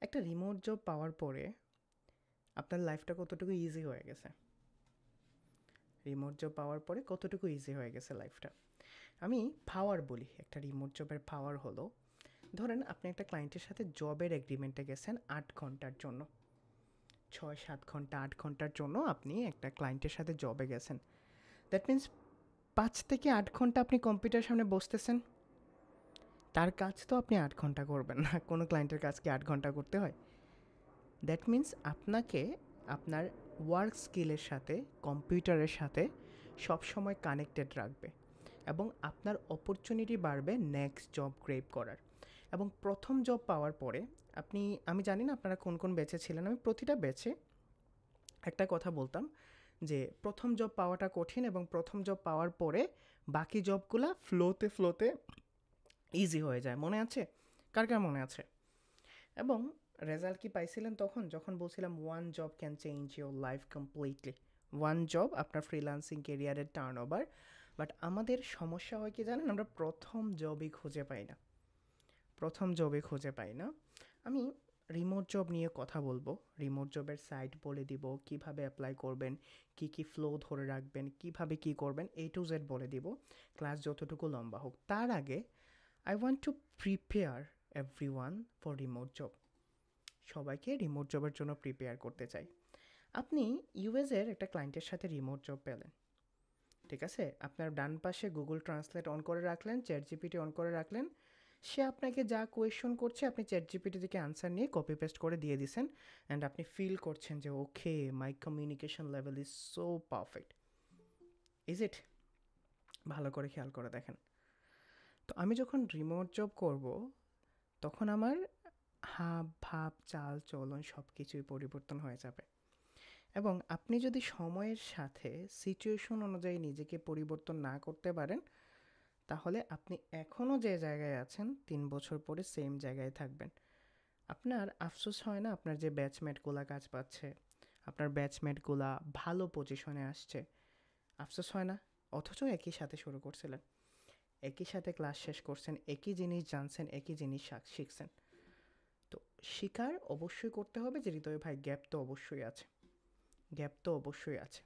একটা remote job পাওয়ার পরে আপনার লাইফটা কতটুকু ইজি হয়ে গেছে? রিমোট জব পাওয়ার পরে কতটুকু ইজি হয়ে গেছে লাইফটা? আমি পাওয়ার বলি, একটা রিমোট জবের পাওয়ার হলো, ধরেন আপনি একটা ক্লায়েন্টের সাথে জবের এগ্রিমেন্টে গেছেন 8 ঘন্টার জন্য, 6-7 ঘন্টা 8 ঘন্টার জন্য আপনি একটা ক্লায়েন্টের সাথে জবে গেছেন। দ্যাট মিন্স 5 থেকে 8 ঘন্টা আপনি কম্পিউটার সামনে বসতেছেন। তার কাজ তো আপনি 8 ঘন্টা করবেন না, কোনো ক্লায়েন্টের কাজ কি 8 ঘন্টা করতে হয়? দ্যাট মিন্স আপনাকে আপনার ওয়ার্ক স্কিলের সাথে, কম্পিউটারের সাথে সবসময় কানেক্টেড রাখবে এবং আপনার অপরচুনিটি বাড়বে নেক্সট জব গ্রেপ করার। এবং প্রথম জব পাওয়ার পরে আমি জানি না আপনারা কোন কোন ব্যাচে ছিলেন, আমি প্রতিটা ব্যাচে একটা কথা বলতাম যে প্রথম জব পাওয়াটা কঠিন এবং প্রথম জব পাওয়ার পরে বাকি জবগুলা ফ্লোতে ইজি হয়ে যায়। মনে আছে? কার কার মনে আছে? এবং রেজাল্ট কি পাইছিলেন তখন, যখন বলছিলাম one job can change your life completely? One job আপনার ফ্রিল্যান্সিং কেরিয়ারের টার্ন ওভার। বাট আমাদের সমস্যা হয় কি জানেন, আমরা প্রথম জবই খুঁজে পাই না। আমি রিমোট জব নিয়ে কথা বলবো, রিমোট জবের সাইট বলে দিব, কিভাবে অ্যাপ্লাই করবেন, কি ফ্লো ধরে রাখবেন, কিভাবে কি করবেন, A to Z বলে দিব, ক্লাস যতটুকু লম্বা হোক। তার আগে I want to prepare everyone for remote job. সবাইকে রিমোট জবের জন্য প্রিপেয়ার করতে চাই। আপনি ইউএসের একটা ক্লায়েন্টের সাথে রিমোট জব পেলেন, ঠিক আছে? আপনার ডান পাশে গুগল ট্রান্সলেট অন করে রাখলেন, চ্যাট জিপিটি অন করে রাখলেন, সে আপনাকে যা কোয়েশন করছে আপনি চ্যাট জিপিটি থেকে আনসার নিয়ে কপি পেস্ট করে দিয়ে দিছেন, অ্যান্ড আপনি ফিল করছেন যে okay, my communication level is so perfect. Is it? ভালো করে খেয়াল করে দেখেন। তো আমি যখন রিমোট জব করব, তখন আমার হাব ভাব চাল চলন সব কিছুই পরিবর্তন হয়ে যাবে। এবং আপনি যদি সময়ের সাথে সিচুয়েশন অনুযায়ী নিজেকে পরিবর্তন না করতে পারেন, তাহলে আপনি এখনও যে জায়গায় আছেন 3 বছর পরে সেম জায়গায় থাকবেন। আপনার আফসোস হয় না আপনার যে ব্যাচমেটগুলা কাজ পাচ্ছে, আপনার ব্যাচমেটগুলা ভালো পজিশনে আসছে? আফসোস হয় না? অথচ একই সাথে শুরু করছিলেন, একই সাথে ক্লাস শেষ করছেন, একই জিনিস জানছেন, একই জিনিস শিখছেন। তো শিকার অবশ্যই করতে হবে যে হৃদয় ভাই, গ্যাপ তো অবশ্যই আছে।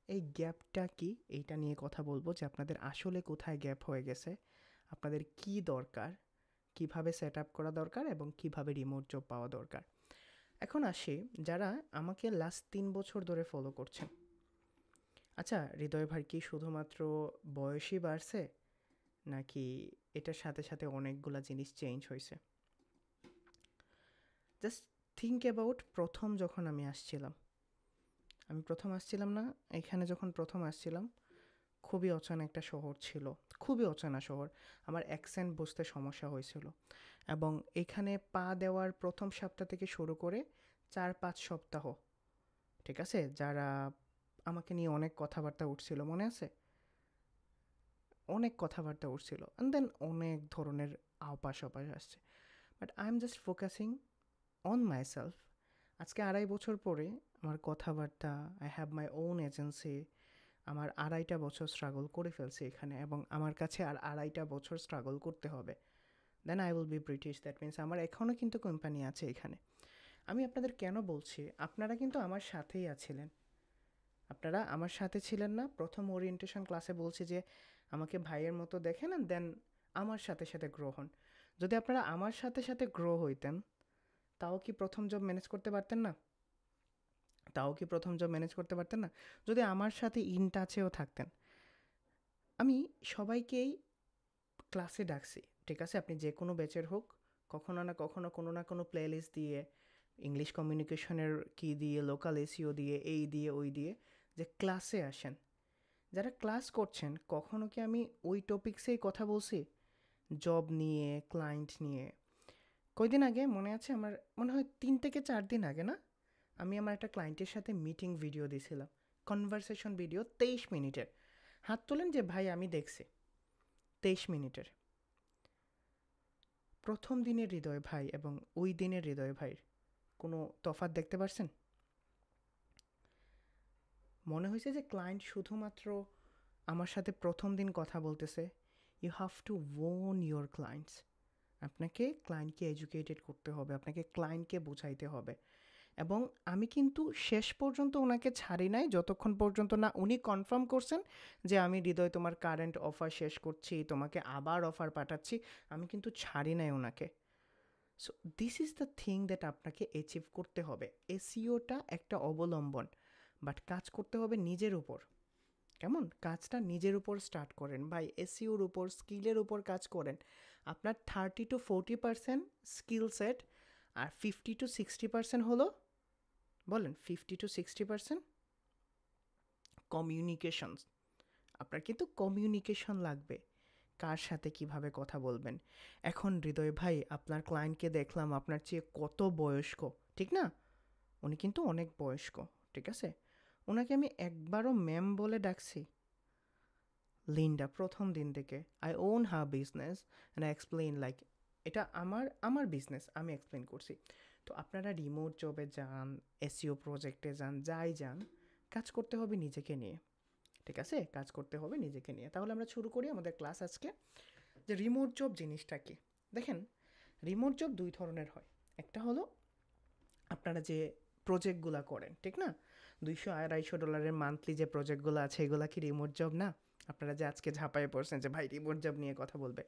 এই গ্যাপটা কি, এইটা নিয়ে কথা বলবো যে আপনাদের আসলে কোথায় গ্যাপ হয়ে গেছে, আপনাদের কি দরকার, কিভাবে সেট আপ করা দরকার এবং কিভাবে রিমোট জব পাওয়া দরকার। এখন আসি যারা আমাকে লাস্ট 3 বছর ধরে ফলো করছেন। আচ্ছা, হৃদয় ভাই কি শুধুমাত্র বয়সই বাড়ছে, নাকি এটার সাথে সাথে অনেকগুলা জিনিস চেঞ্জ হয়েছে? জাস্ট থিঙ্ক অ্যাবাউট প্রথম যখন আমি প্রথম আসছিলাম না, এখানে যখন প্রথম আসছিলাম, খুবই অচেনা একটা শহর ছিল, খুবই অচেনা শহর। আমার অ্যাকসেন্ট বুঝতে সমস্যা হয়েছিল। এবং এখানে পা দেওয়ার প্রথম সপ্তাহ থেকে শুরু করে 4-5 সপ্তাহ, ঠিক আছে, যারা আমাকে নিয়ে অনেক কথাবার্তা উঠছিল, মনে আছে? অনেক কথাবার্তা উঠছিল, অ্যান্ড দেন অনেক ধরনের আওপাশ অপাশ আসছে। But I am just focusing on my self. আজকে 2.5 বছর পরে আমার কথাবার্তা, I have my own agency, আমার 2.5 বছর স্ট্রাগল করে ফেলছি এখানে, এবং আমার কাছে আর 2.5 বছর স্ট্রাগল করতে হবে, then I will be British. That means আমার এখনও কিন্তু কোম্পানি আছে এখানে। আমি আপনাদের কেন বলছি, আপনারা কিন্তু আমার সাথেই আছিলেন, আপনারা আমার সাথে ছিলেন না? প্রথম ওরিয়েন্টেশন ক্লাসে বলছি যে আমাকে ভাইয়ের মতো দেখেন, অ্যান্ড দেন আমার সাথে সাথে গ্রো হন। যদি আপনারা আমার সাথে সাথে গ্রো হইতেন, তাও কি প্রথম জব ম্যানেজ করতে পারতেন না? যদি আমার সাথে ইন টাচেও থাকতেন। আমি সবাইকেই ক্লাসে ডাকছি, ঠিক আছে? আপনি যে কোনো ব্যাচের হোক, কখনো না কখনো কোনো না কোনো প্লে লিস্ট দিয়ে, ইংলিশ কমিউনিকেশনের কি দিয়ে, লোকাল এসিও দিয়ে, এই দিয়ে ওই দিয়ে, যে ক্লাসে আসেন। যারা ক্লাস করছেন, কখনো কি আমি ওই টপিক্সেই কথা বলছি? জব নিয়ে, ক্লায়েন্ট নিয়ে? কয়দিন আগে মনে আছে, আমার মনে হয় 3 থেকে 4 দিন আগে না, আমি আমার একটা ক্লায়েন্টের সাথে মিটিং ভিডিও দিয়েছিলাম, কনভারসেশন ভিডিও 23 মিনিটের। হাত তোলেন যে ভাই আমি দেখছি। 23 মিনিটের। প্রথম দিনের হৃদয় ভাই এবং ওই দিনের হৃদয় ভাইয়ের কোনো তফাৎ দেখতে পারছেন? মনে হয়েছে যে ক্লায়েন্ট শুধুমাত্র আমার সাথে প্রথম দিন কথা বলতেছে? You have to own your clients. আপনাকে ক্লায়েন্টকে এডুকেটেড করতে হবে, আপনাকে ক্লায়েন্টকে বোঝাইতে হবে। এবং আমি কিন্তু শেষ পর্যন্ত ওনাকে ছাড়ি নাই যতক্ষণ পর্যন্ত না উনি কনফার্ম করছেন যে আমি হৃদয় তোমার কারেন্ট অফার শেষ করছি, তোমাকে আবার অফার পাঠাচ্ছি, আমি কিন্তু ছাড়ি নাই ওনাকে। So this is the thing that আপনাকে অ্যাচিভ করতে হবে। এসইওটা একটা অবলম্বন, বাট কাজ করতে হবে নিজের উপর। কেমন? কাজটা নিজের উপর স্টার্ট করেন ভাই, এসইওর উপর, স্কিলের উপর কাজ করেন। আপনার 30-40% স্কিল সেট, আর 50-60% হলো, বলেন 50-60% কমিউনিকেশনস। আপনার কিন্তু কমিউনিকেশন লাগবে, কার সাথে কিভাবে কথা বলবেন। এখন হৃদয় ভাই, আপনার ক্লায়েন্টকে দেখলাম আপনার চেয়ে কত বয়স্ক, ঠিক না? উনি কিন্তু অনেক বয়স্ক, ঠিক আছে? ওনাকে আমি একবারও ম্যাম বলে ডাকছি? লিন্ডা প্রথম দিন থেকে, I own her business and I explain like এটা আমার বিজনেস, আমি এক্সপ্লেন করছি। তো আপনারা রিমোট জবে যান, এসইও প্রজেক্টে যান, যাই যান, কাজ করতে হবে নিজেকে নিয়ে, ঠিক আছে? কাজ করতে হবে নিজেকে নিয়ে। তাহলে আমরা শুরু করি আমাদের ক্লাস আজকে। যে রিমোট জব জিনিসটা কি? দেখেন, রিমোট জব দুই ধরনের হয়। একটা হলো আপনারা যে প্রজেক্টগুলো করেন, ঠিক না? $200-250 মান্থলি যে প্রজেক্টগুলো আছে, এগুলো কি রিমোট জব না? আপনারা যে আজকে ঝাঁপায়ে পড়ছেন যে ভাই রিমোট জব নিয়ে কথা বলবে,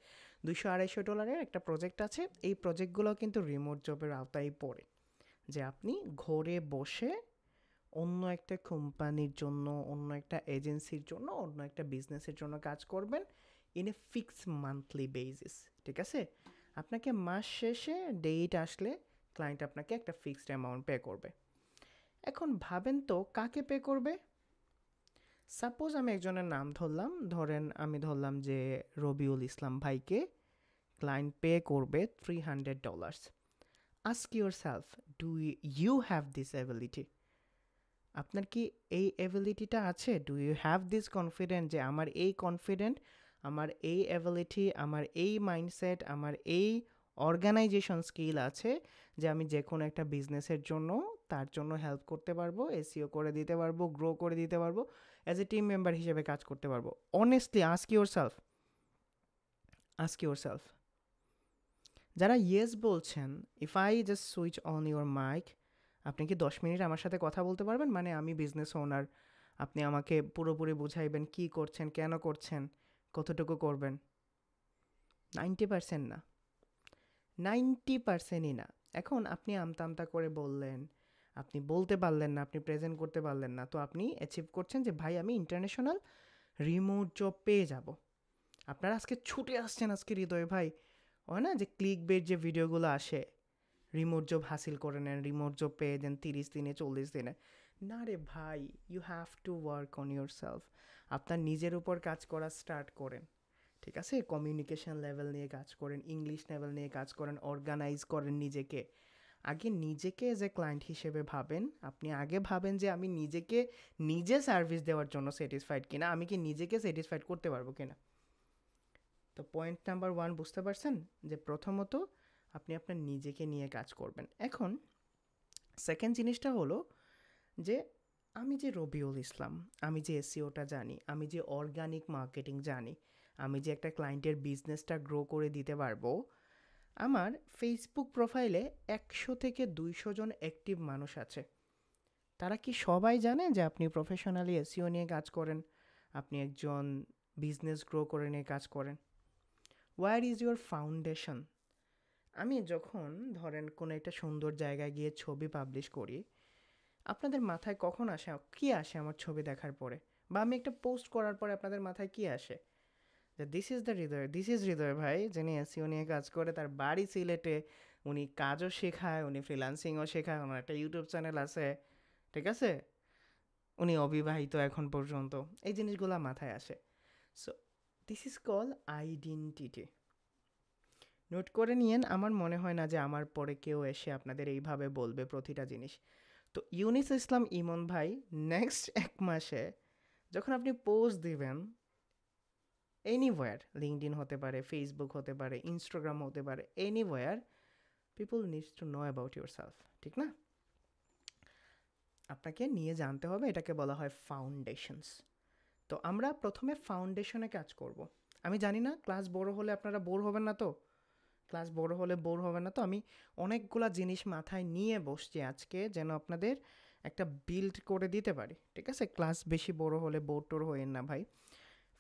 $200-250 একটা প্রজেক্ট আছে, এই প্রজেক্টগুলো কিন্তু রিমোট জবের আওতায় পড়ে। যে আপনি ঘরে বসে অন্য একটা কোম্পানির জন্য, অন্য একটা এজেন্সির জন্য, অন্য একটা বিজনেসের জন্য কাজ করবেন in a fixed monthly basis, ঠিক আছে? আপনাকে মাস শেষে ডেট আসলে ক্লায়েন্ট আপনাকে একটা ফিক্সড অ্যামাউন্ট পে করবে। এখন ভাবেন তো কাকে পে করবে? সাপোজ আমি একজনের নাম ধরলাম, আমি ধরলাম যে রবিউল ইসলাম ভাইকে ক্লায়েন্ট পে করবে $300। Ask yourself, do you have this ability? আপনার কি এই অ্যাবিলিটিটা আছে? Do you have this confident যে আমার এই কনফিডেন্ট, আমার এই অ্যাবিলিটি, আমার এই মাইন্ডসেট, আমার এই অর্গানাইজেশন স্কিল আছে যে আমি যে কোনো একটা বিজনেসের জন্য তার জন্য হেল্প করতে পারবো, এসইও করে দিতে পারবো, গ্রো করে দিতে পারবো, অ্যাজ এ টিম মেম্বার হিসেবে কাজ করতে পারবো? Honestly ask yourself, ask yourself. যারা ইয়েস বলছেন, if I just switch on your mic, আপনি কি 10 মিনিট আমার সাথে কথা বলতে পারবেন? মানে আমি বিজনেস ওনার, আপনি আমাকে পুরোপুরি বুঝাইবেন কি করছেন, কেন করছেন, কতটুকু করবেন? 90% না, 90%ই না। এখন আপনি আমতা আমতা করে বললেন, আপনি বলতে পারলেন না, আপনি প্রেজেন্ট করতে পারলেন না, তো আপনি অ্যাচিভ করছেন যে ভাই আমি ইন্টারন্যাশনাল রিমোট জব পেয়ে যাব। আপনারা আজকে ছুটে আসছেন আজকে হৃদয় ভাই, হয় না যে ক্লিক বেট যে ভিডিওগুলো আসে, রিমোট জব হাসিল করে নেন, রিমোট জব পেয়ে দেন 30 দিনে, 40 দিনে। না রে ভাই, you have to work on yourself. আপনার নিজের উপর কাজ করা স্টার্ট করেন, ঠিক আছে? কমিউনিকেশন লেভেল নিয়ে কাজ করেন, ইংলিশ লেভেল নিয়ে কাজ করেন, অর্গানাইজ করেন নিজেকে। আগে নিজেকে যে ক্লায়েন্ট হিসেবে ভাবেন, আপনি আগে ভাবেন যে আমি নিজেকে নিজে সার্ভিস দেওয়ার জন্য স্যাটিসফাইড কিনা, আমি কি নিজেকে স্যাটিসফাইড করতে পারবো কিনা। তো পয়েন্ট নাম্বার 1 বুঝতে পারছেন যে প্রথমত আপনি আপনার নিজেকে নিয়ে কাজ করবেন। এখন সেকেন্ড জিনিসটা হলো যে আমি যে রবিউল ইসলাম, আমি যে এসইওটা জানি, আমি যে অর্গানিক মার্কেটিং জানি, আমি যে একটা ক্লায়েন্টের বিজনেসটা গ্রো করে দিতে পারবো, আমার ফেসবুক প্রোফাইলে 100-200 জন অ্যাক্টিভ মানুষ আছে। তারা কি সবাই জানে যে আপনি প্রফেশনালি এসইও নিয়ে কাজ করেন, আপনি একজন বিজনেস গ্রো করে নিয়ে কাজ করেন? Where is your foundation? আমি যখন ধরেন কোনো একটা সুন্দর জায়গায় গিয়ে ছবি পাবলিশ করি, আপনাদের মাথায় কখন আসে, কী আসে আমার ছবি দেখার পরে, বা আমি একটা পোস্ট করার পরে আপনাদের মাথায় কী আসে? যে this is the Hriday, this is Hriday ভাই, যিনি এসইও নিয়ে কাজ করে, তার বাড়ি সিলেটে, উনি কাজও শেখায়, উনি ফ্রিল্যান্সিংও শেখায়, ওনার একটা ইউটিউব চ্যানেল আছে, ঠিক আছে? উনি অবিবাহিত এখন পর্যন্ত। এই জিনিসগুলো মাথায় আসে। So this is call identity. Note করে নিয়েন, আমার মনে হয় না যে আমার পরে কেউ এসে আপনাদের এইভাবে বলবে প্রতিটা জিনিস। তো ইউনিস ইসলাম ইমন ভাই, নেক্সট 1 মাসে যখন আপনি পোস্ট দিবেন এনিওয়্যার, লিঙ্কডইন হতে পারে, ফেসবুক হতে পারে, ইনস্টাগ্রাম হতে পারে, anywhere, people needs to know about your self, ঠিক না? আপনাকে নিয়ে জানতে হবে, এটাকে বলা হয় ফাউন্ডেশনস। তো আমরা প্রথমে ফাউন্ডেশনে কাজ করব। আমি জানি না ক্লাস বড় হলে আপনারা বোর হবেন না তো, ক্লাস বড় হলে বোর হবে না তো। আমি অনেকগুলা জিনিস মাথায় নিয়ে বসছি আজকে যেন আপনাদের একটা বিল্ড করে দিতে পারি, ঠিক আছে? ক্লাস বেশি বড় হলে বোর টোর হইেন না ভাই।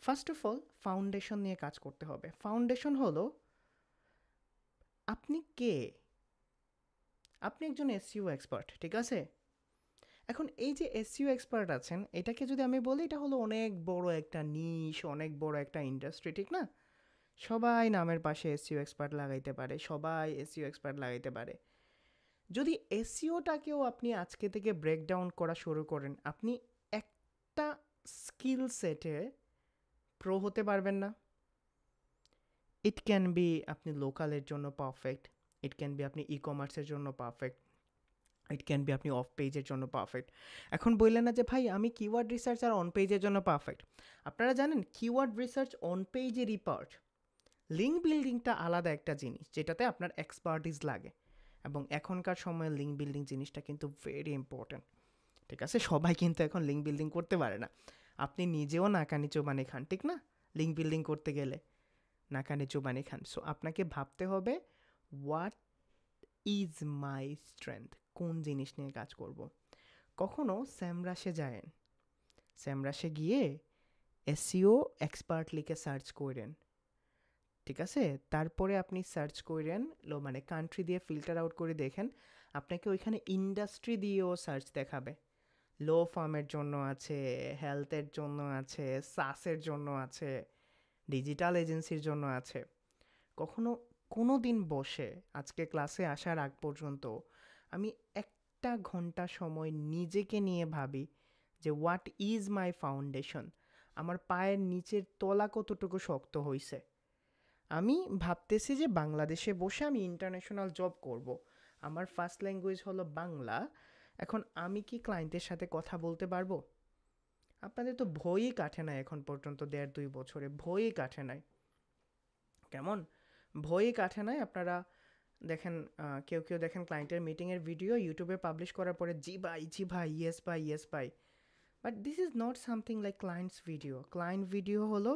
ফার্স্ট অফ অল ফাউন্ডেশন নিয়ে কাজ করতে হবে। ফাউন্ডেশন হলো আপনি কে? আপনি একজন এসইও এক্সপার্ট, ঠিক আছে? এখন এই যে এসইও এক্সপার্ট আছেন, এটাকে যদি আমি বলি এটা হলো অনেক বড় একটা নিশ, অনেক বড় একটা ইন্ডাস্ট্রি, ঠিক না? সবাই নামের পাশে এসইও এক্সপার্ট লাগাইতে পারে, সবাই এসইও এক্সপার্ট লাগাইতে পারে। যদি এসইওটাকেও আপনি আজকে থেকে ব্রেকডাউন করা শুরু করেন, আপনি একটা স্কিল সেটে প্রো হতে পারবেন না। ইট ক্যান বি আপনি লোকালের জন্য পারফেক্ট, ইট ক্যান বি আপনি ই কমার্সের জন্য পারফেক্ট, ইট ক্যান বি আপনি অফ পেজের জন্য পারফেক্ট। এখন বললেন না যে ভাই আমি কিওয়ার্ড রিসার্চ আর অন পেজের জন্য পারফেক্ট। আপনারা জানেন কিওয়ার্ড রিসার্চ অন পেজেরই পার্ট। লিঙ্ক বিল্ডিংটা আলাদা একটা জিনিস যেটাতে আপনার এক্সপার্টিস লাগে, এবং এখনকার সময়ে লিঙ্ক বিল্ডিং জিনিসটা কিন্তু ভেরি ইম্পর্ট্যান্ট, ঠিক আছে? সবাই কিন্তু এখন লিঙ্ক বিল্ডিং করতে পারে না। আপনি নিজেও নাকানি চোবানি খান, ঠিক না? লিঙ্ক বিল্ডিং করতে গেলে নাকানি চোবানি খান। সো আপনাকে ভাবতে হবে হোয়াট ইজ মাই স্ট্রেংথ, কোন জিনিস নিয়ে কাজ করব। কখনো স্যামরাশে যায়েন, স্যামরাশে গিয়ে এসইও এক্সপার্ট লিখে সার্চ করেন, ঠিক আছে? তারপরে আপনি সার্চ করেন মানে কান্ট্রি দিয়ে ফিল্টার আউট করে দেখেন, আপনাকে ওইখানে ইন্ডাস্ট্রি দিয়েও সার্চ দেখাবে। লো ফার্মের জন্য আছে, হেলথের জন্য আছে, সাসের জন্য আছে, ডিজিটাল এজেন্সির জন্য আছে। কখনো কোনো দিন বসে আজকে ক্লাসে আসার আগ পর্যন্ত আমি একটা ঘন্টা সময় নিজেকে নিয়ে ভাবি যে হোয়াট ইজ মাই ফাউন্ডেশন, আমার পায়ের নিচের তলা কতটুকু শক্ত হইছে। আমি ভাবতেছি যে বাংলাদেশে বসে আমি ইন্টারন্যাশনাল জব করব, আমার ফার্স্ট ল্যাঙ্গুয়েজ হলো বাংলা। এখন আমি কি ক্লায়েন্টের সাথে কথা বলতে পারবো? আপনাদের তো ভয়ই কাটে না এখন পর্যন্ত, 1.5-2 বছরে ভয়ই কাটে নাই। কেমন ভয়ই কাটে নাই? আপনারা দেখেন, কেউ কেউ দেখেন ক্লায়েন্টের মিটিংয়ের ভিডিও ইউটিউবে পাবলিশ করার পরে জি ভাই জি ভাই, ইয়েস ভাই ইয়েস ভাই। But this is not something like clients video. Client video হলো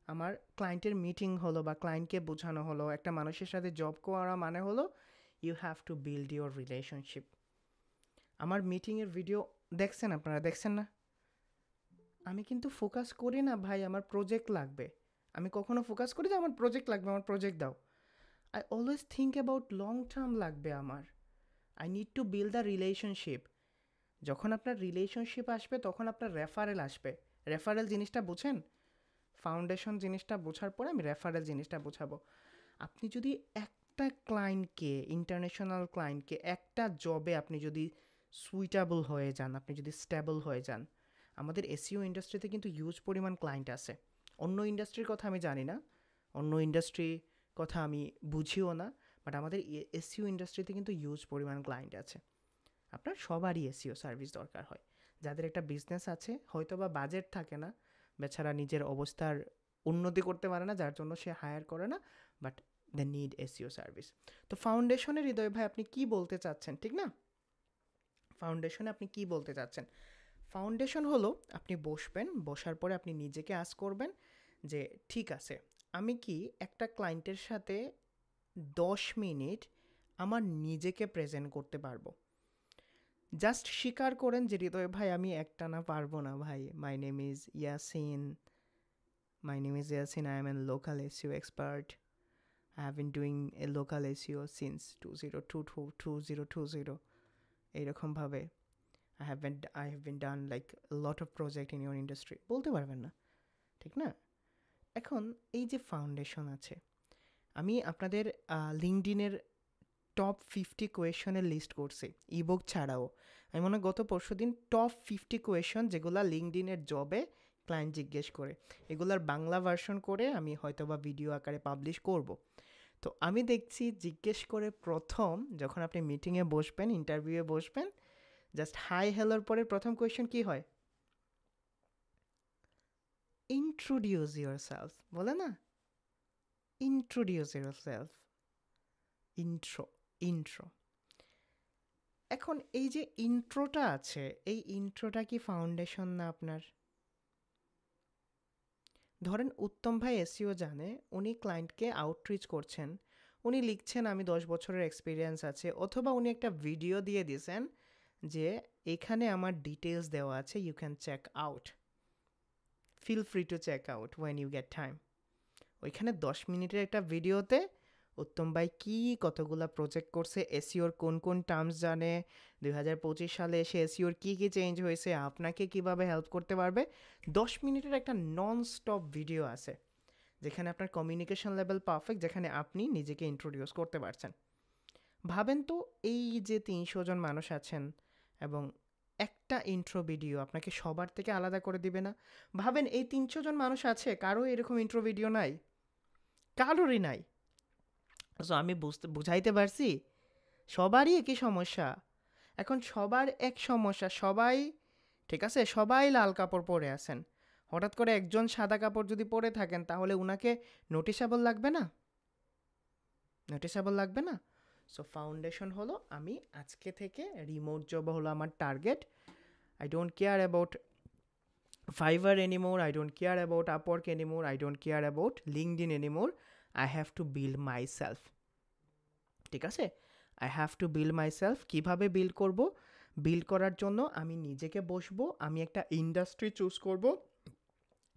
আমার ক্লায়েন্টের মিটিং হলো বা ক্লায়েন্টকে বোঝানো হলো, একটা মানুষের সাথে জব করা মানে হলো you have to build your relationship. আমার মিটিংয়ের ভিডিও দেখছেন আপনারা, দেখছেন না? আমি কিন্তু ফোকাস করি না ভাই আমার প্রজেক্ট লাগবে, আমি কখনো ফোকাস করি যে আমার প্রজেক্ট লাগবে, আমার প্রজেক্ট দাও। I always think about long term লাগবে আমার। I need to build the relationship. যখন আপনার রিলেশনশিপ আসবে তখন আপনার রেফারেল আসবে। রেফারেল জিনিসটা বুঝেন? ফাউন্ডেশন জিনিসটা বোঝার পরে আমি রেফারেল জিনিসটা বোঝাবো। আপনি যদি একটা ক্লায়েন্টকে, ইন্টারন্যাশনাল ক্লায়েন্টকে একটা জবে আপনি যদি সুইটেবল হয়ে যান, আপনি যদি স্টেবল হয়ে যান, আমাদের এসইও ইন্ডাস্ট্রিতে কিন্তু হিউজ পরিমাণ ক্লায়েন্ট আছে। অন্য ইন্ডাস্ট্রির কথা আমি জানি না, অন্য ইন্ডাস্ট্রি কথা আমি বুঝিও না, বাট আমাদের এসইও ইন্ডাস্ট্রিতে কিন্তু হিউজ পরিমাণ ক্লায়েন্ট আছে। আপনার সবারই এসইও সার্ভিস দরকার হয়। যাদের একটা বিজনেস আছে, হয়তো বা বাজেট থাকে না, বেচারা নিজের অবস্থার উন্নতি করতে পারে না, যার জন্য সে হায়ার করে না, but they need SEO service. তো ফাউন্ডেশনের হৃদয় ভাই আপনি কি বলতে চাচ্ছেন, ঠিক না? ফাউন্ডেশনে আপনি কি বলতে চাচ্ছেন? ফাউন্ডেশন হলো আপনি বসবেন, বসার পরে আপনি নিজেকে আস্ক করবেন যে ঠিক আছে, আমি কি একটা ক্লায়েন্টের সাথে 10 মিনিট আমার নিজেকে প্রেজেন্ট করতে পারবো? জাস্ট স্বীকার করেন যে হৃদয় ভাই আমি একটানা পারবো না ভাই। মাই name is Yasin, my name is Yasin, I am N local SEO expert, I have been doing a local SEO since 2020 এইরকমভাবে I have been done like a lot of project in your industry বলতে পারবেন না, ঠিক না? এখন এই যে foundation আছে, আমি আপনাদের লিঙ্কডিনের টপ 50 কোয়েশনের লিস্ট করছি ইবুক ছাড়াও। আমি মনে হয় গত পরশুদিন টপ 50 কোয়েশন যেগুলো লিঙ্কডিনের জবে ক্লায়েন্ট জিজ্ঞেস করে, এগুলার বাংলা ভার্সন করে আমি হয়তো বা ভিডিও আকারে পাবলিশ করব। তো আমি দেখছি জিজ্ঞেস করে প্রথম যখন আপনি মিটিংয়ে বসবেন, ইন্টারভিউয়ে বসবেন, জাস্ট হাই হ্যালোর পরে প্রথম কোয়েশ্চেন কি হয়? ইন্ট্রোডিউস ইউর সেলফ, বলে না? Introduce your self, intro, intro. এখন এই যে ইন্ট্রোটা আছে, এই ইন্ট্রোটা কি ফাউন্ডেশন না আপনার? ধরেন উত্তম ভাই এসইও জানে, উনি ক্লায়েন্টকে আউটরিচ করছেন, উনি লিখছেন আমি 10 বছরের এক্সপিরিয়েন্স আছে, অথবা উনি একটা ভিডিও দিয়ে দিয়েছেন যে এখানে আমার ডিটেলস দেওয়া আছে, you can check out, feel free to check out when you get time. ওইখানে 10 মিনিটের একটা ভিডিওতে উত্তম ভাই কি কতগুলা প্রজেক্ট করছে, এসিওর কোন কোন টার্মস জানে, 2025 সালে এসে এসিওর কী কী চেঞ্জ হয়েছে, আপনাকে কিভাবে হেল্প করতে পারবে, 10 মিনিটের একটা নন স্টপ ভিডিও আছে যেখানে আপনার কমিউনিকেশন লেভেল পারফেক্ট, যেখানে আপনি নিজেকে ইন্ট্রোডিউস করতে পারছেন। ভাবেন তো এই যে 300 জন মানুষ আছেন এবং একটা ইন্ট্রো ভিডিও আপনাকে সবার থেকে আলাদা করে দিবে না? ভাবেন এই 300 জন মানুষ আছে, কারো এরকম ইন্ট্রো ভিডিও নাই, কারোরই নাই। সো আমি বুঝাইতে পারছি, সবারই একই সমস্যা। এখন সবার এক সমস্যা, সবাই ঠিক আছে, সবাই লাল কাপড় পরে আছেন, হঠাৎ করে একজন সাদা কাপড় যদি পরে থাকেন তাহলে উনাকে নোটিসেবল লাগবে না? নোটিসেবল লাগবে না? সো ফাউন্ডেশন হলো, আমি আজকে থেকে রিমোট জব হলো আমার target. I don't care about Fiverr anymore, I don't care about Upwork anymore, I don't care about LinkedIn anymore. I have to build myself. ঠিক আছে, I have to build my self. কীভাবে build করব? Build করার জন্য আমি নিজেকে বসবো, আমি একটা ইন্ডাস্ট্রি চুজ করব,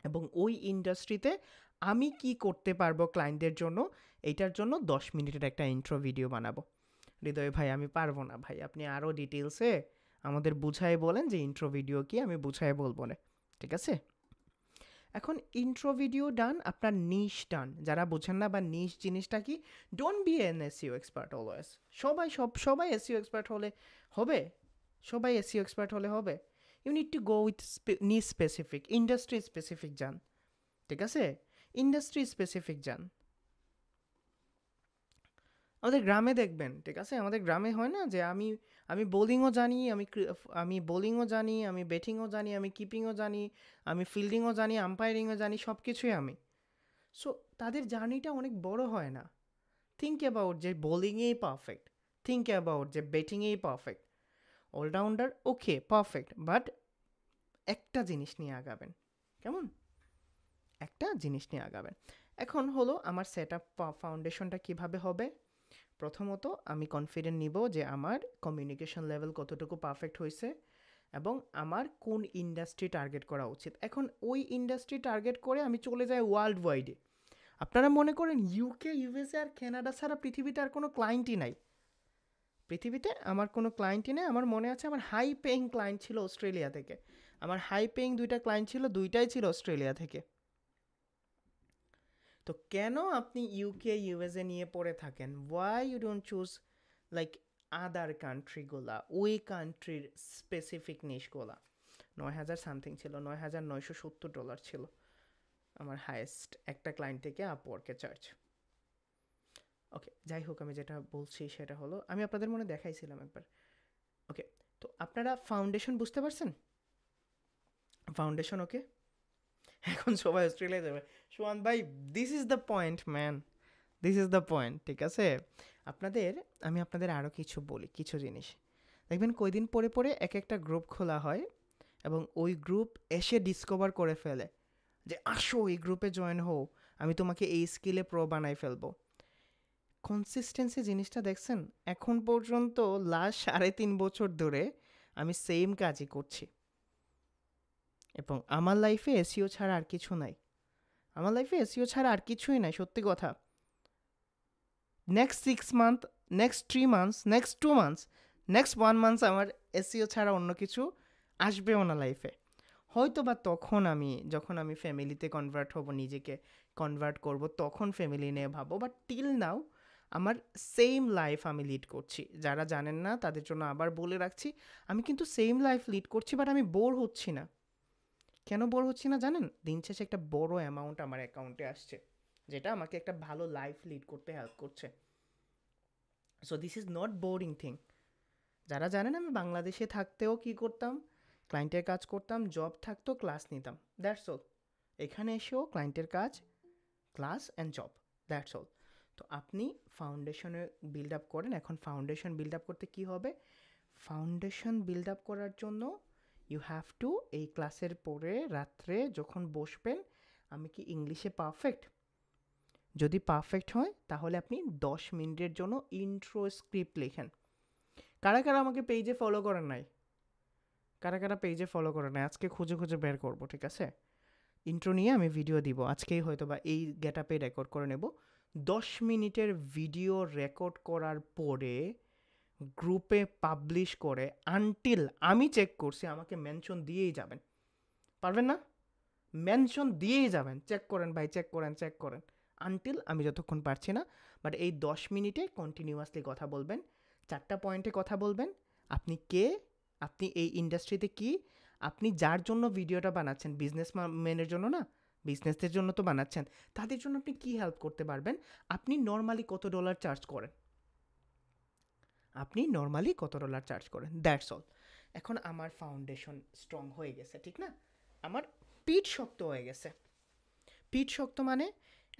এবং ওই ইন্ডাস্ট্রিতে আমি কি করতে পারবো ক্লায়েন্টদের জন্য, এইটার জন্য 10 মিনিটের একটা ইন্ট্রো ভিডিও বানাবো। হৃদয় ভাই আমি পারবো না ভাই, আপনি আরও ডিটেলসে আমাদের বুঝাই বলেন যে ইন্ট্রো ভিডিও কি, আমি বুঝাই বলবো না। ঠিক আছে, এখন ইন্ট্রো ভিডিও ডান, আপনার নিশ ডান। যারা বোঝেন না বা নিশ জিনিসটা কি, don't be an SEO expert always. সবাই এসইও এক্সপার্ট হলে হবে? সবাই এসইও এক্সপার্ট হলে হবে? You need to go with niche specific, industry specific যান। ঠিক আছে, ইন্ডাস্ট্রি স্পেসিফিক যান। আমাদের গ্রামে দেখবেন, ঠিক আছে, আমাদের গ্রামে হয় না যে আমি বোলিংও জানি, আমি বোলিংও জানি, আমি ব্যাটিংও জানি, আমি কিপিংও জানি, আমি ফিল্ডিংও জানি, আম্পায়ারিংও জানি, সব কিছুই আমি। সো তাদের জার্নিটা অনেক বড় হয় না। থিঙ্ক অ্যাবাউট যে বোলিংয়েই পারফেক্ট, থিঙ্ক অ্যাবাউট যে ব্যাটিংয়েই perfect, allrounder okay perfect, but একটা জিনিস নিয়ে আগাবেন। কেমন? একটা জিনিস নিয়ে আগাবেন। এখন হলো আমার সেট আপ ফাউন্ডেশনটা কীভাবে হবে? প্রথমত আমি কনফিডেন্ট নিব যে আমার কমিউনিকেশন লেভেল কতটুকু পারফেক্ট হয়েছে এবং আমার কোন ইন্ডাস্ট্রি টার্গেট করা উচিত। এখন ওই ইন্ডাস্ট্রি টার্গেট করে আমি চলে যাই ওয়ার্ল্ড ওয়াইডে। আপনারা মনে করেন ইউকে, ইউএসএ আর কানাডা ছাড়া পৃথিবীতে আর কোনো ক্লায়েন্টই নাই? পৃথিবীতে আমার কোনো ক্লায়েন্টই নেই। আমার মনে আছে আমার হাই পেইং ক্লায়েন্ট ছিল অস্ট্রেলিয়া থেকে, আমার হাই পেইং 2টা ক্লায়েন্ট ছিল, 2টাই ছিল অস্ট্রেলিয়া থেকে। তো কেন আপনি ইউকে ইউএসএ নিয়ে পড়ে থাকেন? Why you don't choose like other কান্ট্রিগুলা, ওই কান্ট্রির স্পেসিফিক নিশগুলা? 9,000 সামথিং ছিল, $9,970 ছিল আমার হায়েস্ট একটা ক্লায়েন্ট থেকে আপওয়ার্কে চার্জ। ওকে, যাই হোক, আমি যেটা বলছি সেটা হলো, আমি আপনাদের মনে দেখাইছিলাম একবার। ওকে, তো আপনারা ফাউন্ডেশন বুঝতে পারছেন? ফাউন্ডেশন ওকে? এখন সবাই অস্ট্রেলিয়া যাবে। সোহান ভাই, this is the point man, this is the point. ঠিক আছে, আমি আপনাদের আরও কিছু বলি, কিছু জিনিস দেখবেন কয়দিন পরে পরে এক একটা গ্রুপ খোলা হয় এবং ওই গ্রুপ এসে ডিসকভার করে ফেলে যে আসো এই গ্রুপে জয়েন হও, আমি তোমাকে এই স্কিলে প্রো বানাই ফেলবো। কনসিস্টেন্সি জিনিসটা দেখছেন? এখন পর্যন্ত লাস্ট 3.5 বছর ধরে আমি সেম কাজই করছি এবং আমার লাইফে এসইও ছাড়া আর কিছু নাই। আমার লাইফে এসইও ছাড়া আর কিছুই নাই, সত্যি কথা। Next 6 month, next 3 months, next 2 months, next 1 months আমার এসইও ছাড়া অন্য কিছু আসবেও না লাইফে। হয়তো বা তখন যখন আমি ফ্যামিলিতে কনভার্ট হব, নিজেকে কনভার্ট করব, তখন ফ্যামিলি নিয়ে ভাবো, বাট টিল নাও আমার সেম লাইফ আমি লিড করছি। যারা জানেন না তাদের জন্য আবার বলে রাখছি, আমি কিন্তু সেম লাইফ লিড করছি, বাট আমি বোর হচ্ছি না। কেন বোর হচ্ছি না জানেন? দিন শেষে একটা বড় অ্যামাউন্ট আমার অ্যাকাউন্টে আসছে, যেটা আমাকে একটা ভালো লাইফ লিড করতে হেল্প করছে। So this is not boring thing. যারা জানেন আমি বাংলাদেশে থাকতেও কি করতাম, ক্লায়েন্টের কাজ করতাম, জব থাকতো, ক্লাস নিতাম, দ্যাটস অল। এখানে এসেও ক্লায়েন্টের কাজ, class and job, that's all. তো আপনি ফাউন্ডেশনে বিল্ড আপ করেন। এখন ফাউন্ডেশন বিল্ড আপ করতে কি হবে? ফাউন্ডেশন বিল্ড আপ করার জন্য ইউ হ্যাভ টু, এই ক্লাসের পরে রাত্রে যখন বসবেন, আমি কি ইংলিশে পারফেক্ট? যদি পারফেক্ট হয় তাহলে আপনি 10 মিনিটের জন্য ইন্ট্রো স্ক্রিপ্ট লেখেন। কারা কারা আমাকে পেজে ফলো করেন নাই, কারা কারা পেজে ফলো করেন নাই, আজকে খুঁজে খুঁজে বের করবো, ঠিক আছে? ইন্ট্রো নিয়ে আমি ভিডিও দিব আজকেই, হয়তো বা এই গেট আপে রেকর্ড করে নেব। 10 মিনিটের ভিডিও রেকর্ড করার পরে গ্রুপে পাবলিশ করে আনটিল আমি চেক করছি আমাকে মেনশন দিয়েই যাবেন। পারবেন না? মেনশন দিয়েই যাবেন, চেক করেন ভাই, চেক করেন, চেক করেন, আনটিল আমি যতক্ষণ পারছি না। বাট এই 10 মিনিটে কন্টিনিউয়াসলি কথা বলবেন, 4টা পয়েন্টে কথা বলবেন। আপনি কে, আপনি এই ইন্ডাস্ট্রিতে কি, আপনি যার জন্য ভিডিওটা বানাচ্ছেন, বিজনেস ম্যানের জন্য না, বিজনেসদের জন্য তো বানাচ্ছেন, তাদের জন্য আপনি কি হেল্প করতে পারবেন, আপনি নর্মালি কত ডলার চার্জ করেন, আপনি নর্মালি কত ডলার চার্জ করেন, দ্যাটস অল। এখন আমার ফাউন্ডেশন স্ট্রং হয়ে গেছে, ঠিক না? আমার পিঠ শক্ত হয়ে গেছে। পিঠ শক্ত মানে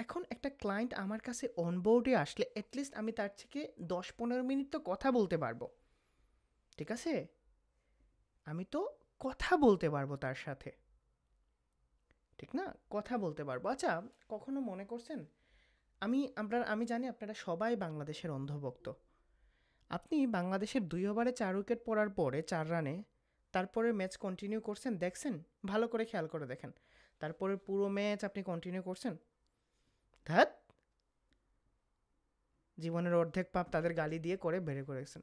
এখন একটা ক্লায়েন্ট আমার কাছে অনবোর্ডে আসলে অ্যাটলিস্ট আমি তার থেকে 10-15 মিনিট তো কথা বলতে পারবো, ঠিক আছে? আমি তো কথা বলতে পারবো তার সাথে, ঠিক না? কথা বলতে পারবো। আচ্ছা, কখনো মনে করছেন, আমি জানি আপনারা সবাই বাংলাদেশের অন্ধভক্ত। আপনি বাংলাদেশের 2 ওভারে 4 উইকেট পড়ার পরে 4 রানে তারপরে ম্যাচ কন্টিনিউ করছেন, দেখছেন? ভালো করে খেয়াল করে দেখেন। তারপরে পুরো ম্যাচ আপনি কন্টিনিউ করছেন? ধ্যাত, জীবনের অর্ধেক পাপ তাদের গালি দিয়ে করে বেড়ে করেছেন।